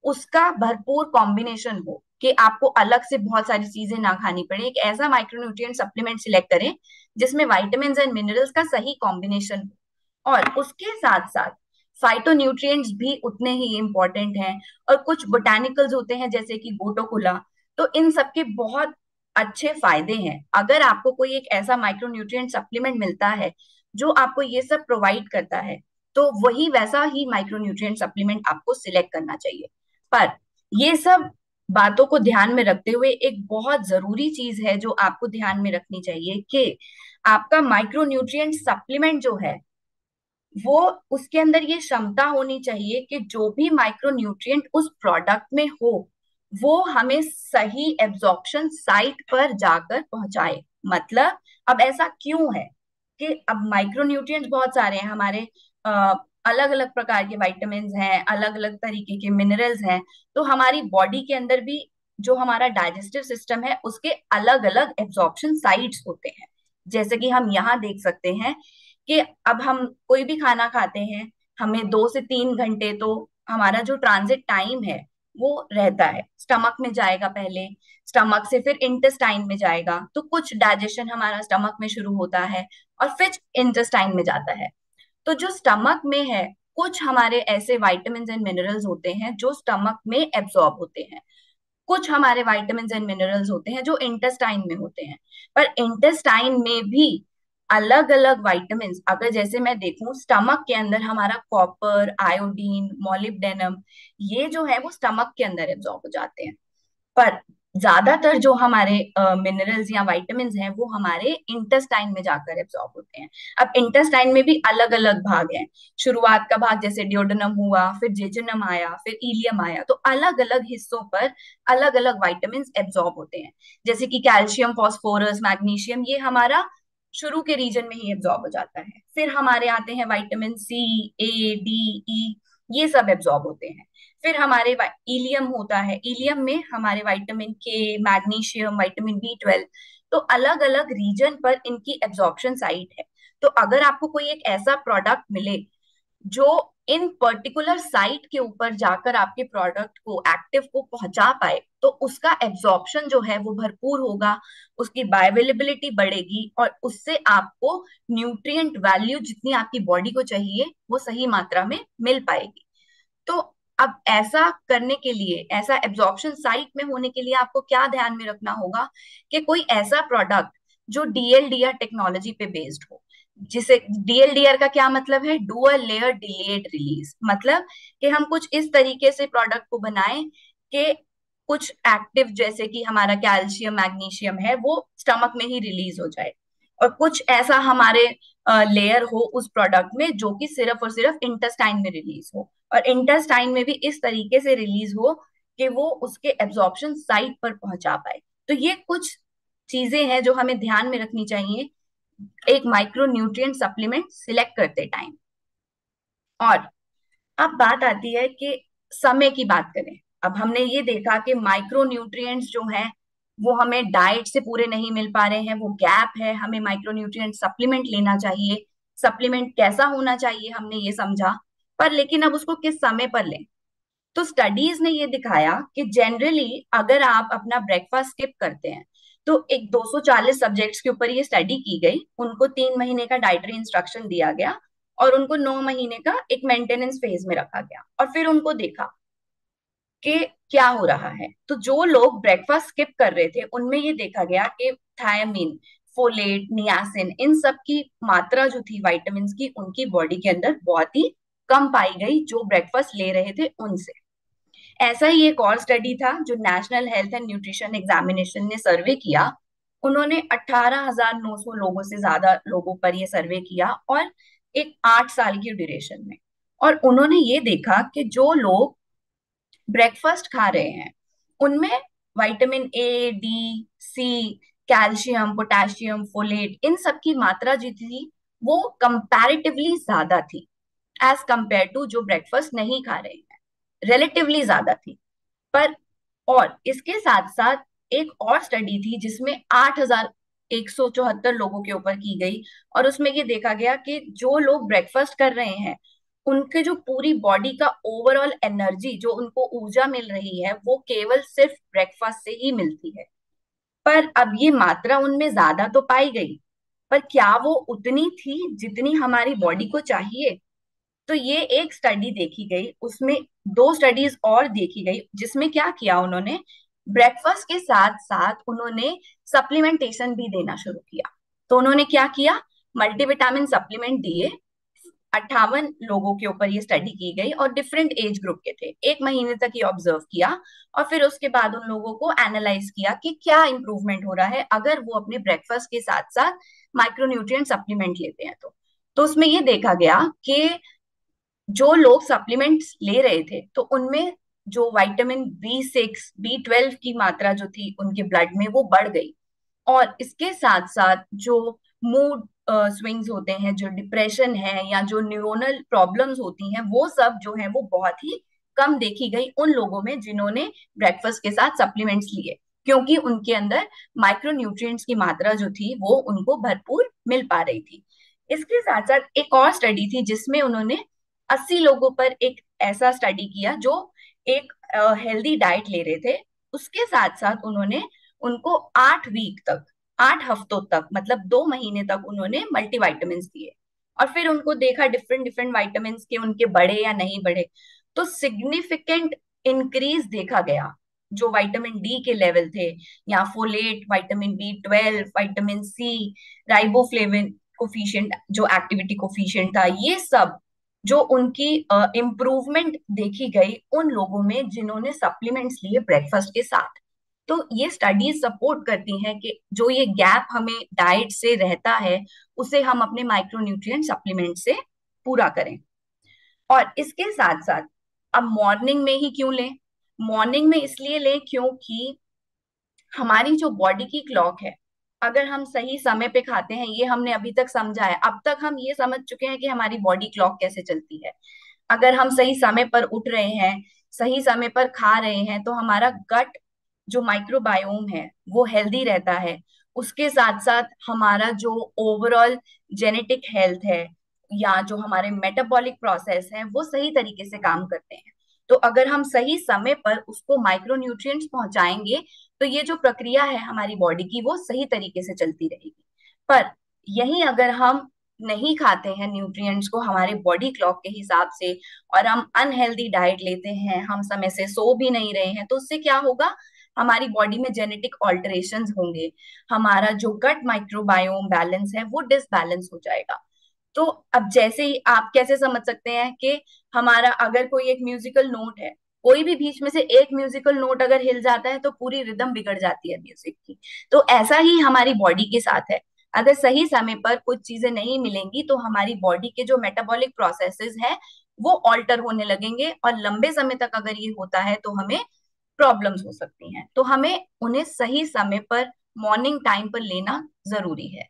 उसका भरपूर कॉम्बिनेशन हो, कि आपको अलग से बहुत सारी चीजें ना खानी पड़े। एक ऐसा माइक्रोन्यूट्रिएंट सप्लीमेंट सिलेक्ट करें जिसमें विटामिन एंड मिनरल्स का सही कॉम्बिनेशन हो। और उसके साथ साथ फाइटोन्यूट्रिएंट्स भी उतने ही इंपॉर्टेंट हैं, और कुछ बोटानिकल्स होते हैं जैसे कि गोटोकोला। तो इन सबके बहुत अच्छे फायदे हैं। अगर आपको कोई एक ऐसा माइक्रोन्यूट्रिएंट सप्लीमेंट मिलता है जो आपको ये सब प्रोवाइड करता है तो वही वैसा ही माइक्रोन्यूट्रिएंट सप्लीमेंट आपको सिलेक्ट करना चाहिए। पर ये सब बातों को ध्यान में रखते हुए एक बहुत जरूरी चीज है जो आपको ध्यान में रखनी चाहिए कि आपका माइक्रोन्यूट्रिएंट सप्लीमेंट जो है वो उसके अंदर ये क्षमता होनी चाहिए कि जो भी माइक्रोन्यूट्रिएंट उस प्रोडक्ट में हो वो हमें सही एब्जॉर्प्शन साइट पर जाकर पहुंचाए। मतलब अब ऐसा क्यों है कि अब माइक्रोन्यूट्रिएंट्स बहुत सारे हैं हमारे, अलग अलग प्रकार के विटामिन हैं, अलग अलग तरीके के मिनरल्स हैं। तो हमारी बॉडी के अंदर भी जो हमारा डाइजेस्टिव सिस्टम है उसके अलग अलग एब्जॉर्प्शन साइट्स होते हैं। जैसे कि हम यहाँ देख सकते हैं कि अब हम कोई भी खाना खाते हैं हमें 2 से 3 घंटे तो हमारा जो ट्रांजिट टाइम है वो रहता है। स्टमक में जाएगा पहले, स्टमक से फिर इंटेस्टाइन में जाएगा, तो कुछ डाइजेशन हमारा स्टमक में शुरू होता है और फिर इंटेस्टाइन में जाता है। तो जो स्टमक में है कुछ हमारे ऐसे विटामिन एंड मिनरल्स होते हैं जो स्टमक में एब्जॉर्ब होते हैं, कुछ हमारे विटामिन एंड मिनरल्स होते हैं जो इंटेस्टाइन में होते हैं। पर इंटेस्टाइन में भी अलग अलग विटामिन, अगर जैसे मैं देखूं स्टमक के अंदर हमारा कॉपर, आयोडीन, मोलिब्डेनम, ये जो है वो स्टमक के अंदर एब्जॉर्ब हो जाते हैं। पर ज्यादातर जो हमारे मिनरल्स या विटामिन हैं वो हमारे इंटेस्टाइन में जाकर एब्जॉर्ब होते हैं। अब इंटेस्टाइन में भी अलग अलग भाग हैं। शुरुआत का भाग जैसे डियोडेनम हुआ, फिर जेजुनम आया, फिर इलियम आया, तो अलग अलग हिस्सों पर अलग अलग विटामिन एब्जॉर्ब होते हैं। जैसे कि कैल्शियम, फास्फोरस, मैग्नीशियम, ये हमारा शुरू के रीजन में ही एब्जॉर्ब हो जाता है। फिर हमारे आते हैं विटामिन सी, ए, डी, ई, ये सब एब्जॉर्ब होते हैं। फिर हमारे इलियम होता है, इलियम में हमारे विटामिन के, मैग्नीशियम, विटामिन बी 12, तो अलग अलग रीजन पर इनकी एब्जॉर्प्शन साइट है। तो अगर आपको कोई एक ऐसा प्रोडक्ट मिले जो इन पर्टिकुलर साइट के ऊपर जाकर आपके प्रोडक्ट को, एक्टिव को पहुंचा पाए, तो उसका एब्जॉर्प्शन जो है वो भरपूर होगा, उसकी बायोअवेलेबिलिटी बढ़ेगी और उससे आपको न्यूट्रिएंट वैल्यू जितनी आपकी बॉडी को चाहिए वो सही मात्रा में मिल पाएगी। तो अब ऐसा करने के लिए, ऐसा एब्जॉर्प्शन साइट में होने के लिए आपको क्या ध्यान में रखना होगा कि कोई ऐसा प्रोडक्ट जो डीएलडीआर टेक्नोलॉजी पे बेस्ड हो। जिसे डीएलडीआर का क्या मतलब है? डुअल लेयर डिलेड रिलीज, मतलब कि हम कुछ इस तरीके से प्रोडक्ट को बनाएं कि कुछ एक्टिव जैसे कि हमारा कैल्शियम, मैग्नीशियम है, वो स्टमक में ही रिलीज हो जाए, और कुछ ऐसा हमारे लेयर हो उस प्रोडक्ट में जो कि सिर्फ और सिर्फ इंटेस्टाइन में रिलीज हो, और इंटेस्टाइन में भी इस तरीके से रिलीज हो कि वो उसके एब्जॉर्प्शन साइट पर पहुंचा पाए। तो ये कुछ चीजें हैं जो हमें ध्यान में रखनी चाहिए एक माइक्रो न्यूट्रिएंट सप्लीमेंट सिलेक्ट करते टाइम। और अब बात आती है कि समय की बात करें। अब हमने ये देखा कि माइक्रो न्यूट्रिएंट्स जो हैं वो हमें डाइट से पूरे नहीं मिल पा रहे हैं, वो गैप है, हमें माइक्रो न्यूट्रिएंट सप्लीमेंट लेना चाहिए। सप्लीमेंट कैसा होना चाहिए हमने ये समझा, पर लेकिन अब उसको किस समय पर लें? तो स्टडीज ने ये दिखाया कि जनरली अगर आप अपना ब्रेकफास्ट स्किप करते हैं, तो एक 240 सब्जेक्ट्स के ऊपर ये स्टडी की गई, उनको 3 महीने का डाइटरी इंस्ट्रक्शन दिया गया और उनको 9 महीने का एक मेंटेनेंस फेज में रखा गया, और फिर उनको देखा कि क्या हो रहा है। तो जो लोग ब्रेकफास्ट स्किप कर रहे थे उनमें ये देखा गया कि थायमिन, फोलेट, नियासिन, इन सब की मात्रा जो थी विटामिन की, उनकी बॉडी के अंदर बहुत ही कम पाई गई जो ब्रेकफास्ट ले रहे थे उनसे। ऐसा ही एक और स्टडी था जो national health and nutrition examination ने सर्वे किया। उन्होंने 18,900 लोगों से ज्यादा लोगों पर ये सर्वे किया, और एक 8 साल की ड्यूरेशन में। और उन्होंने ये देखा कि जो लोग ब्रेकफास्ट खा रहे हैं उनमें vitamin A, D, C, calcium, potassium, folate, इन सब की मात्रा जो थी वो कंपैरेटिवली ज्यादा थी एज कंपेयर टू जो ब्रेकफास्ट नहीं खा रहे हैं, रिलेटिवली ज्यादा थी। पर और इसके साथ साथ एक और स्टडी थी जिसमें 8,174 लोगों के ऊपर की गई, और उसमें ये देखा गया कि जो लोग ब्रेकफास्ट कर रहे हैं उनके जो पूरी बॉडी का ओवरऑल एनर्जी, जो उनको ऊर्जा मिल रही है, वो केवल सिर्फ ब्रेकफास्ट से ही मिलती है। पर अब ये मात्रा उनमें ज्यादा तो पाई गई, पर क्या वो उतनी थी जितनी हमारी बॉडी को चाहिए? तो ये एक स्टडी देखी गई, उसमें 2 स्टडीज और देखी गई जिसमें क्या किया उन्होंने, ब्रेकफास्ट के साथ साथ उन्होंने सप्लीमेंटेशन भी देना शुरू किया। तो उन्होंने क्या किया, मल्टीविटामिन सप्लीमेंट दिए। 58 लोगों के ऊपर ये स्टडी की गई और डिफरेंट एज ग्रुप के थे। 1 महीने तक ये ऑब्जर्व किया और फिर उसके बाद उन लोगों को एनालाइज किया कि क्या इंप्रूवमेंट हो रहा है अगर वो अपने ब्रेकफास्ट के साथ साथ माइक्रोन्यूट्रिएंट सप्लीमेंट लेते हैं। तो उसमें ये देखा गया कि जो लोग सप्लीमेंट्स ले रहे थे तो उनमें जो विटामिन B6, B12 की मात्रा जो थी उनके ब्लड में वो बढ़ गई, और इसके साथ साथ जो मूड स्विंग्स होते हैं, जो डिप्रेशन है या जो न्यूरोनल प्रॉब्लम्स होती हैं, वो सब जो है वो बहुत ही कम देखी गई उन लोगों में जिन्होंने ब्रेकफास्ट के साथ सप्लीमेंट्स लिए, क्योंकि उनके अंदर माइक्रोन्यूट्रिएंट्स की मात्रा जो थी वो उनको भरपूर मिल पा रही थी। इसके साथ साथ एक और स्टडी थी जिसमें उन्होंने 80 लोगों पर एक ऐसा स्टडी किया जो एक हेल्दी डाइट ले रहे थे। उसके साथ साथ उन्होंने उनको 8 वीक तक, 8 हफ्तों तक, मतलब 2 महीने तक उन्होंने मल्टीविटामिन दिए, और फिर उनको देखा डिफरेंट डिफरेंट वाइटामिन के उनके बढ़े या नहीं बढ़े, तो सिग्निफिकेंट इंक्रीज देखा गया। जो विटामिन डी के लेवल थे, या folate, vitamin B12, vitamin C, riboflavin coefficient, जो एक्टिविटी कोफिशिएंट था, ये सब जो उनकी इम्प्रूवमेंट देखी गई उन लोगों में जिन्होंने सप्लीमेंट्स लिए ब्रेकफास्ट के साथ। तो ये स्टडीज सपोर्ट करती हैं कि जो ये गैप हमें डाइट से रहता है, उसे हम अपने माइक्रोन्यूट्रिएंट सप्लीमेंट से पूरा करें। और इसके साथ साथ अब मॉर्निंग में ही क्यों लें? मॉर्निंग में इसलिए लें क्योंकि हमारी जो बॉडी की क्लॉक है, अगर हम सही समय पे खाते हैं, ये हमने अभी तक समझा है, अब तक हम ये समझ चुके हैं कि हमारी बॉडी क्लॉक कैसे चलती है। अगर हम सही समय पर उठ रहे हैं, सही समय पर खा रहे हैं, तो हमारा गट जो माइक्रोबायोम है वो हेल्दी रहता है। उसके साथ साथ हमारा जो ओवरऑल जेनेटिक हेल्थ है, या जो हमारे मेटाबॉलिक प्रोसेस है, वो सही तरीके से काम करते हैं। तो अगर हम सही समय पर उसको माइक्रोन्यूट्रिएंट्स पहुंचाएंगे, तो ये जो प्रक्रिया है हमारी बॉडी की, वो सही तरीके से चलती रहेगी। पर यही अगर हम नहीं खाते हैं न्यूट्रिएंट्स को हमारे बॉडी क्लॉक के हिसाब से, और हम अनहेल्दी डाइट लेते हैं, हम समय से सो भी नहीं रहे हैं, तो उससे क्या होगा? हमारी बॉडी में जेनेटिक ऑल्टरेशंस होंगे, हमारा जो गट माइक्रोबायोम बैलेंस है वो डिसबैलेंस हो जाएगा। तो अब जैसे ही आप कैसे समझ सकते हैं कि हमारा अगर कोई एक म्यूजिकल नोट है, कोई भी बीच में से एक म्यूजिकल नोट अगर हिल जाता है तो पूरी रिदम बिगड़ जाती है म्यूजिक की। तो ऐसा ही हमारी बॉडी के साथ है, अगर सही समय पर कुछ चीजें नहीं मिलेंगी तो हमारी बॉडी के जो मेटाबॉलिक प्रोसेसेस हैं वो ऑल्टर होने लगेंगे, और लंबे समय तक अगर ये होता है तो हमें प्रॉब्लम्स हो सकती हैं। तो हमें उन्हें सही समय पर, मॉर्निंग टाइम पर लेना जरूरी है।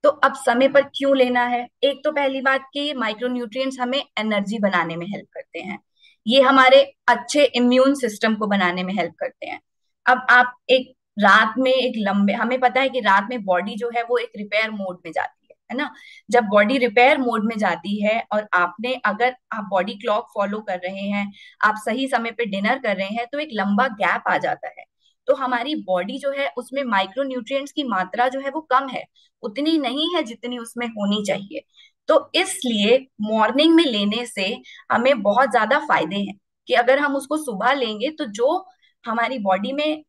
तो अब समय पर क्यों लेना है? एक तो पहली बात कि माइक्रोन्यूट्रिएंट्स हमें एनर्जी बनाने में हेल्प करते हैं, ये हमारे अच्छे इम्यून सिस्टम को बनाने में हेल्प करते हैं। अब आप एक रात में एक लंबे, हमें पता है कि रात में बॉडी जो है वो एक रिपेयर मोड में जाती है ना? जब बॉडी रिपेयर मोड में जाती है, और आपने, अगर आप बॉडी क्लॉक फॉलो कर रहे हैं, आप सही समय पे डिनर कर रहे हैं, तो एक लंबा गैप आ जाता है। तो हमारी बॉडी जो है उसमें माइक्रोन्यूट्रिएंट्स की मात्रा जो है वो कम है, उतनी नहीं है जितनी उसमें होनी चाहिए। तो इसलिए मॉर्निंग में लेने से हमें बहुत ज्यादा फायदे हैं, कि अगर हम उसको सुबह लेंगे तो जो हमारी बॉडी में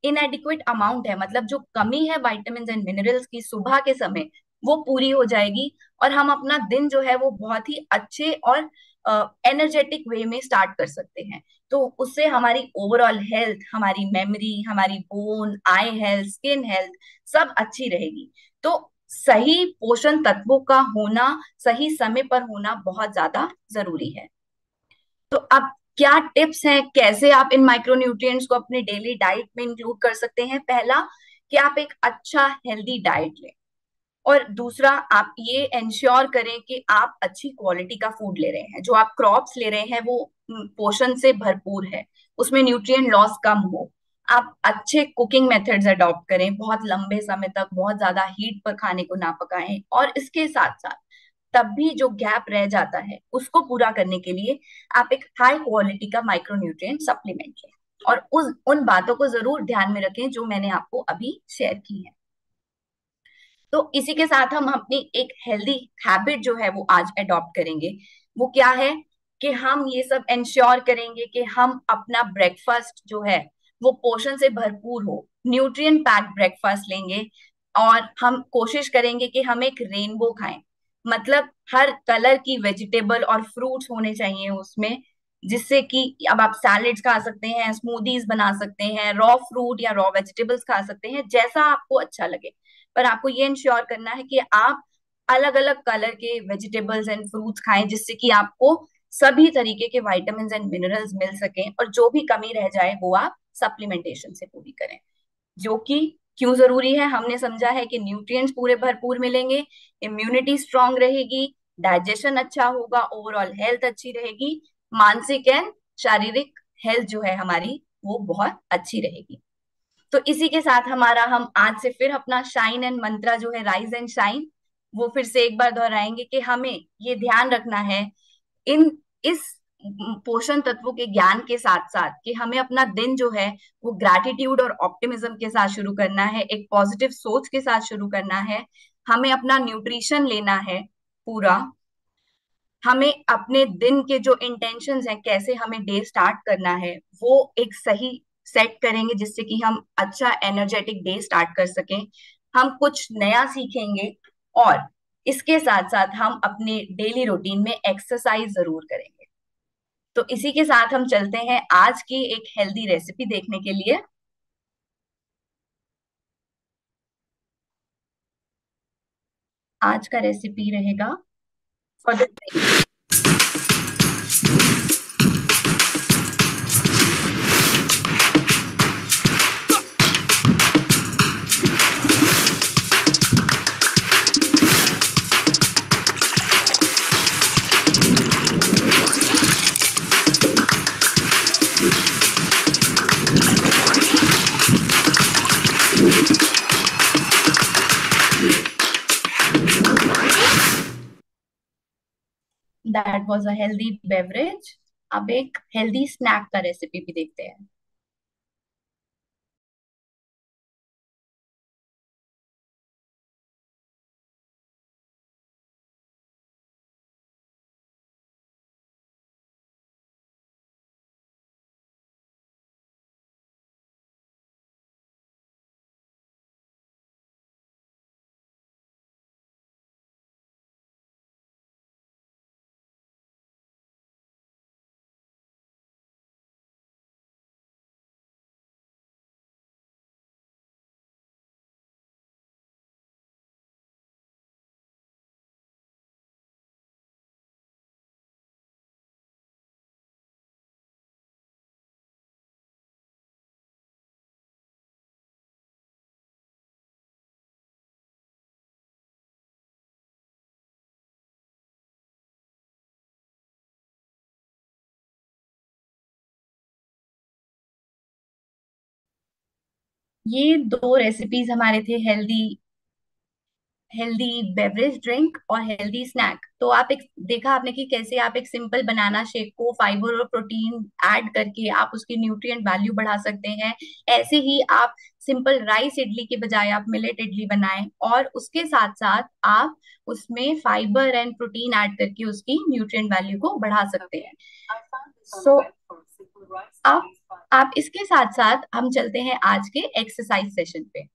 इनएडिक्वेट अमाउंट है, मतलब जो कमी है विटामिन एंड मिनरल्स की सुबह के समय, वो पूरी हो जाएगी, और हम अपना दिन जो है वो बहुत ही अच्छे और एनर्जेटिक वे में स्टार्ट कर सकते हैं। तो उससे हमारी ओवरऑल हेल्थ, हमारी मेमोरी, हमारी बोन, आई हेल्थ, स्किन हेल्थ सब अच्छी रहेगी। तो सही पोषण तत्वों का होना, सही समय पर होना बहुत ज्यादा जरूरी है। तो अब क्या टिप्स हैं, कैसे आप इन माइक्रोन्यूट्रिएंट्स को अपने डेली डाइट में इंक्लूड कर सकते हैं? पहला, कि आप एक अच्छा हेल्दी डाइट लें, और दूसरा, आप ये इंश्योर करें कि आप अच्छी क्वालिटी का फूड ले रहे हैं, जो आप क्रॉप्स ले रहे हैं वो पोषण से भरपूर है, उसमें न्यूट्रिएंट लॉस कम हो। आप अच्छे कुकिंग मेथड्स अडॉप्ट करें, बहुत लंबे समय तक बहुत ज्यादा हीट पर खाने को ना पकाएं, और इसके साथ साथ तब भी जो गैप रह जाता है उसको पूरा करने के लिए आप एक हाई क्वालिटी का माइक्रोन्यूट्रिएंट सप्लीमेंट लें, और उन बातों को जरूर ध्यान में रखें जो मैंने आपको अभी शेयर की है। तो इसी के साथ हम अपनी एक हेल्दी हैबिट जो है वो आज अडॉप्ट करेंगे। वो क्या है? कि हम ये सब इंश्योर करेंगे कि हम अपना ब्रेकफास्ट जो है वो पोषण से भरपूर हो, न्यूट्रिएंट पैक्ड ब्रेकफास्ट लेंगे, और हम कोशिश करेंगे कि हम एक रेनबो खाएं, मतलब हर कलर की वेजिटेबल और फ्रूट्स होने चाहिए उसमें, जिससे कि अब आप सैलेड्स खा सकते हैं, स्मूदीज बना सकते हैं, रॉ फ्रूट या रॉ वेजिटेबल्स खा सकते हैं, जैसा आपको अच्छा लगे। पर आपको ये इंश्योर करना है कि आप अलग अलग कलर के वेजिटेबल्स एंड फ्रूट्स खाएं, जिससे कि आपको सभी तरीके के विटामिन एंड मिनरल्स मिल सकें, और जो भी कमी रह जाए वो आप सप्लीमेंटेशन से पूरी करें। जो कि क्यों जरूरी है? हमने समझा है कि न्यूट्रिएंट्स पूरे भरपूर मिलेंगे, इम्यूनिटी स्ट्रांग रहेगी, डाइजेशन अच्छा होगा, ओवरऑल हेल्थ अच्छी रहेगी, मानसिक एंड शारीरिक हेल्थ जो है हमारी वो बहुत अच्छी रहेगी। तो इसी के साथ हम आज से फिर अपना शाइन एंड मंत्रा जो है, राइज एंड शाइन, वो फिर से एक बार दोहराएंगे कि हमें ये ध्यान रखना है इन इस पोषण तत्वों के ज्ञान के साथ साथ, कि हमें अपना दिन जो है वो ग्रैटिट्यूड और ऑप्टिमिज्म के साथ शुरू करना है, एक पॉजिटिव सोच के साथ शुरू करना है। हमें अपना न्यूट्रिशन लेना है पूरा हमें अपने दिन के जो इंटेंशंस हैं, कैसे हमें डे स्टार्ट करना है, वो एक सही सेट करेंगे, जिससे कि हम अच्छा एनर्जेटिक डे स्टार्ट कर सकें। हम कुछ नया सीखेंगे और इसके साथ साथ हम अपने डेली रूटीन में एक्सरसाइज जरूर करेंगे। तो इसी के साथ हम चलते हैं आज की एक हेल्दी रेसिपी देखने के लिए। आज का रेसिपी रहेगा for the that was a healthy beverage. अब एक हेल्दी स्नैक का रेसिपी भी देखते हैं। ये दो रेसिपीज हमारे थे, हेल्दी हेल्दी बेवरेज ड्रिंक और हेल्दी स्नैक। तो आप एक देखा आपने कि कैसे आप एक सिंपल बनाना शेक को फाइबर और प्रोटीन ऐड करके आप उसकी न्यूट्रिएंट वैल्यू बढ़ा सकते हैं। ऐसे ही आप सिंपल राइस इडली के बजाय आप मिलेट इडली बनाएं और उसके साथ साथ आप उसमें फाइबर एंड प्रोटीन ऐड करके उसकी न्यूट्रिएंट वैल्यू को बढ़ा सकते हैं। सो आप इसके साथ साथ हम चलते हैं आज के एक्सरसाइज सेशन पे।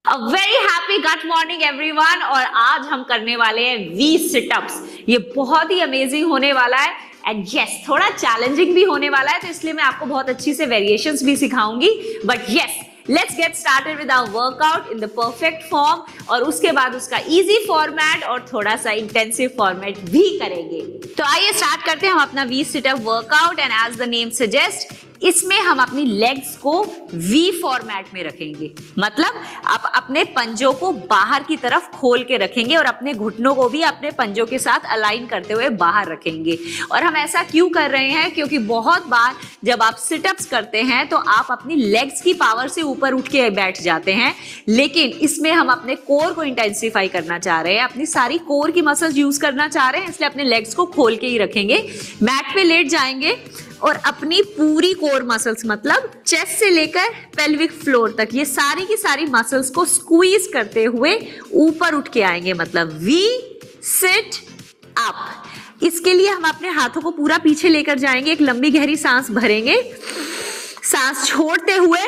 A very happy gut morning everyone। और आज हम करने वाले हैं 20 सिटअप्स। ये बहुत ही अमेजिंग होने वाला है एंड यस थोड़ा चैलेंजिंग भी होने वाला है, तो इसलिए मैं आपको बहुत अच्छी से वेरिएशंस भी सिखाऊंगी। But yes let's get started with our workout in the perfect form, और उसके बाद उसका इजी फॉर्मेट और थोड़ा सा इंटेंसिव फॉर्मेट भी करेंगे। तो आइए स्टार्ट करते हैं हम अपना 20 situp workout. And as the name suggest, इसमें हम अपनी लेग्स को वी फॉर्मेट में रखेंगे, मतलब आप अपने पंजों को बाहर की तरफ खोल के रखेंगे और अपने घुटनों को भी अपने पंजों के साथ अलाइन करते हुए बाहर रखेंगे। और हम ऐसा क्यों कर रहे हैं, क्योंकि बहुत बार जब आप सिटअप्स करते हैं तो आप अपनी लेग्स की पावर से ऊपर उठ के बैठ जाते हैं, लेकिन इसमें हम अपने कोर को इंटेंसिफाई करना चाह रहे हैं, अपनी सारी कोर की मसल्स यूज करना चाह रहे हैं, इसलिए अपने लेग्स को खोल के ही रखेंगे। मैट पे लेट जाएंगे और अपनी पूरी कोर मसल्स, मतलब चेस्ट से लेकर पेल्विक फ्लोर तक, ये सारी की सारी मसल्स को स्क्वीज करते हुए ऊपर उठ के आएंगे, मतलब वी सिट अप। इसके लिए हम अपने हाथों को पूरा पीछे लेकर जाएंगे, एक लंबी गहरी सांस भरेंगे, सांस छोड़ते हुए,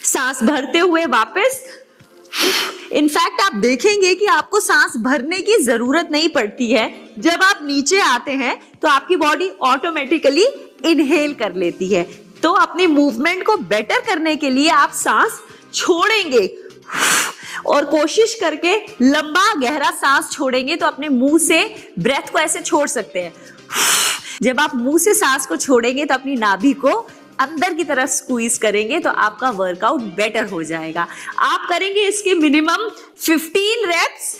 सांस भरते हुए वापस। इनफैक्ट आप देखेंगे कि आपको सांस भरने की जरूरत नहीं पड़ती है। जब आप नीचे आते हैं तो आपकी बॉडी ऑटोमेटिकली इनहेल कर लेती है। तो अपने मूवमेंट को बेटर करने के लिए आप सांस छोड़ेंगे और कोशिश करके लंबा गहरा सांस छोड़ेंगे, तो अपने मुंह से ब्रेथ को ऐसे छोड़ सकते हैं। जब आप मुंह से सांस को छोड़ेंगे तो अपनी नाभि को अंदर की तरफ स्क्वीज करेंगे, तो आपका वर्कआउट बेटर हो जाएगा। आप करेंगे इसके मिनिमम 15 रेप्स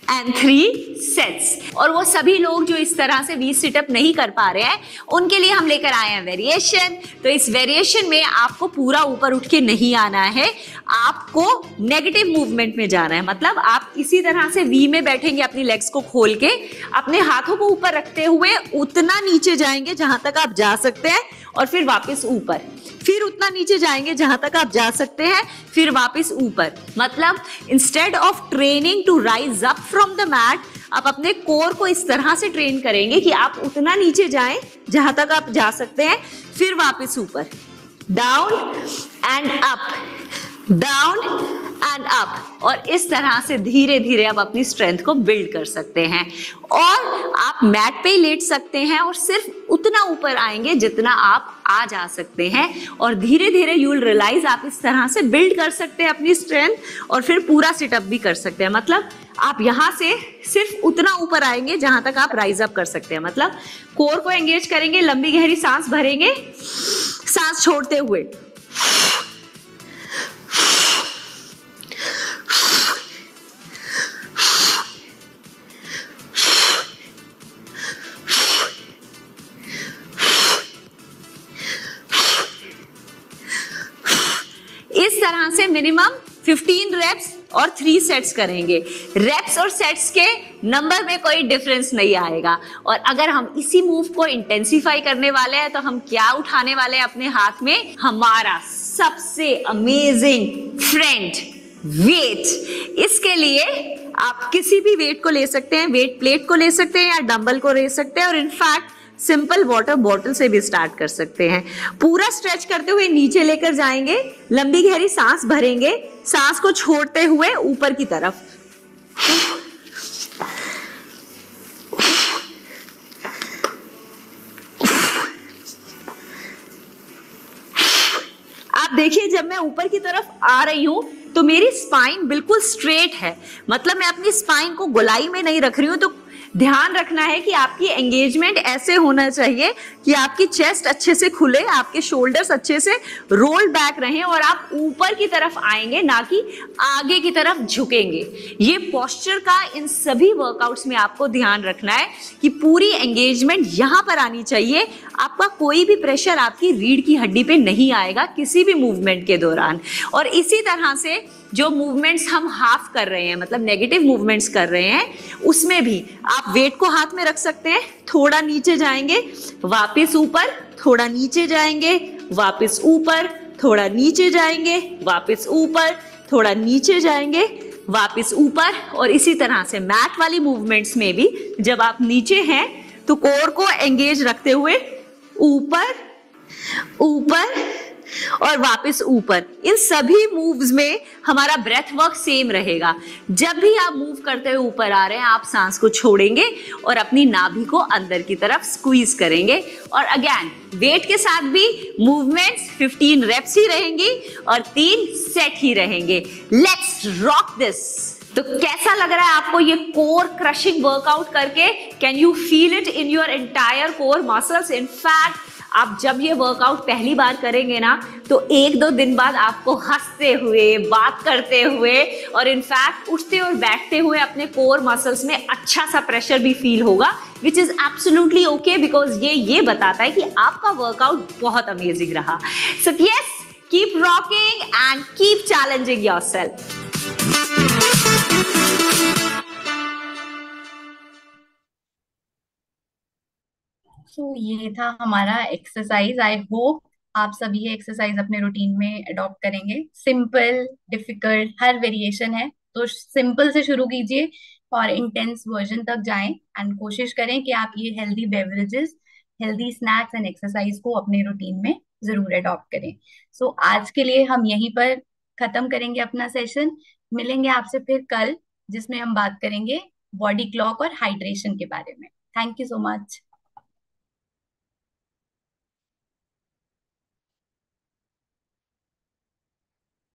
एंड 3 सेट्स। और वो सभी लोग जो इस तरह से 20 सिटअप नहीं कर पा रहे हैं, उनके लिए हम लेकर आए हैं वेरिएशन। तो इस वेरिएशन में आपको पूरा ऊपर उठ के नहीं आना है, आपको नेगेटिव मूवमेंट में जाना है। मतलब आप इसी तरह से वी में बैठेंगे, अपनी लेग्स को खोल के, अपने हाथों को ऊपर रखते हुए उतना नीचे जाएंगे जहां तक आप जा सकते हैं, और फिर वापस ऊपर। फिर उतना नीचे जाएंगे जहां तक आप जा सकते हैं, फिर वापस ऊपर। मतलब instead of training to rise up from the mat, आप अपने कोर को इस तरह से ट्रेन करेंगे कि आप उतना नीचे जाएं जहां तक आप जा सकते हैं, फिर वापस ऊपर, down and up, down and up, और इस तरह से धीरे धीरे आप अपनी स्ट्रेंथ को बिल्ड कर सकते हैं। और आप मैट पे ही लेट सकते हैं और सिर्फ उतना ऊपर आएंगे जितना आप आ जा सकते हैं, और धीरे धीरे यू विल रियलाइज आप इस तरह से बिल्ड कर सकते हैं अपनी स्ट्रेंथ, और फिर पूरा सिटअप भी कर सकते हैं। मतलब आप यहां से सिर्फ उतना ऊपर आएंगे जहां तक आप राइज अप कर सकते हैं। मतलब कोर को एंगेज करेंगे, लंबी गहरी सांस भरेंगे, सांस छोड़ते हुए, इस तरह से मिनिमम 15 रेप्स और 3 सेट्स करेंगे। रेप्स और सेट्स के नंबर में कोई डिफरेंस नहीं आएगा। और अगर हम इसी मूव को इंटेंसिफाई करने वाले हैं तो हम क्या उठाने वाले हैं अपने हाथ में? हमारा सबसे अमेजिंग फ्रेंड, वेट। इसके लिए आप किसी भी वेट को ले सकते हैं, वेट प्लेट को ले सकते हैं या डंबल को ले सकते हैं, और इनफैक्ट सिंपल वाटर बॉटल से भी स्टार्ट कर सकते हैं। पूरा स्ट्रेच करते हुए नीचे लेकर जाएंगे, लंबी गहरी सांस भरेंगे, सांस को छोड़ते हुए ऊपर की तरफ, आप देखिए जब मैं ऊपर की तरफ आ रही हूं तो मेरी स्पाइन बिल्कुल स्ट्रेट है। मतलब मैं अपनी स्पाइन को गोलाई में नहीं रख रही हूं। तो ध्यान रखना है कि आपकी एंगेजमेंट ऐसे होना चाहिए कि आपकी चेस्ट अच्छे से खुले, आपके शोल्डर्स अच्छे से रोल बैक रहें और आप ऊपर की तरफ आएंगे, ना कि आगे की तरफ झुकेंगे। ये पोस्चर का इन सभी वर्कआउट्स में आपको ध्यान रखना है कि पूरी एंगेजमेंट यहां पर आनी चाहिए। आपका कोई भी प्रेशर आपकी रीढ़ की हड्डी पे नहीं आएगा किसी भी मूवमेंट के दौरान। और इसी तरह से जो मूवमेंट्स हम हाफ कर रहे हैं, मतलब नेगेटिव मूवमेंट्स कर रहे हैं, उसमें भी आप वेट को हाथ में रख सकते हैं, थोड़ा नीचे जाएंगे, वापस ऊपर, थोड़ा नीचे जाएंगे, वापस ऊपर, थोड़ा नीचे जाएंगे, वापस ऊपर, थोड़ा नीचे जाएंगे, वापस ऊपर। और इसी तरह से मैट वाली मूवमेंट्स में भी जब आप नीचे हैं तो कोर को एंगेज रखते हुए ऊपर, ऊपर और वापस ऊपर। इन सभी मूव्स में हमारा ब्रेथ वर्क सेम रहेगा। जब भी आप मूव करते हुए ऊपर आ रहे हैं, आप सांस को छोड़ेंगे और अपनी नाभि को अंदर की तरफ स्क्वीज करेंगे। और अगेन वेट के साथ भी मूवमेंट्स 15 रेप्स ही रहेंगी और 3 सेट ही रहेंगे। Let's rock this. तो कैसा लग रहा है आपको ये कोर क्रशिंग वर्कआउट करके? Can you feel it in your entire core muscles? In fact आप जब ये वर्कआउट पहली बार करेंगे ना तो 1-2 दिन बाद आपको हंसते हुए, बात करते हुए और इनफैक्ट उठते और बैठते हुए अपने कोर मसल्स में अच्छा सा प्रेशर भी फील होगा, which is absolutely okay, because ये बताता है कि आपका वर्कआउट बहुत अमेजिंग रहा। So yes, keep rocking and keep challenging yourself. ये था हमारा एक्सरसाइज। आई होप आप सभी ये एक्सरसाइज अपने रूटीन में अडॉप्ट करेंगे। सिंपल, डिफिकल्ट, हर वेरिएशन है, तो सिंपल से शुरू कीजिए और इंटेंस वर्जन तक जाएं एंड कोशिश करें कि आप ये healthy beverages, healthy snacks and exercise को अपने रूटीन में जरूर अडॉप्ट करें। आज के लिए हम यहीं पर खत्म करेंगे अपना सेशन। मिलेंगे आपसे फिर कल, जिसमें हम बात करेंगे बॉडी क्लॉक और हाइड्रेशन के बारे में। Thank you so much.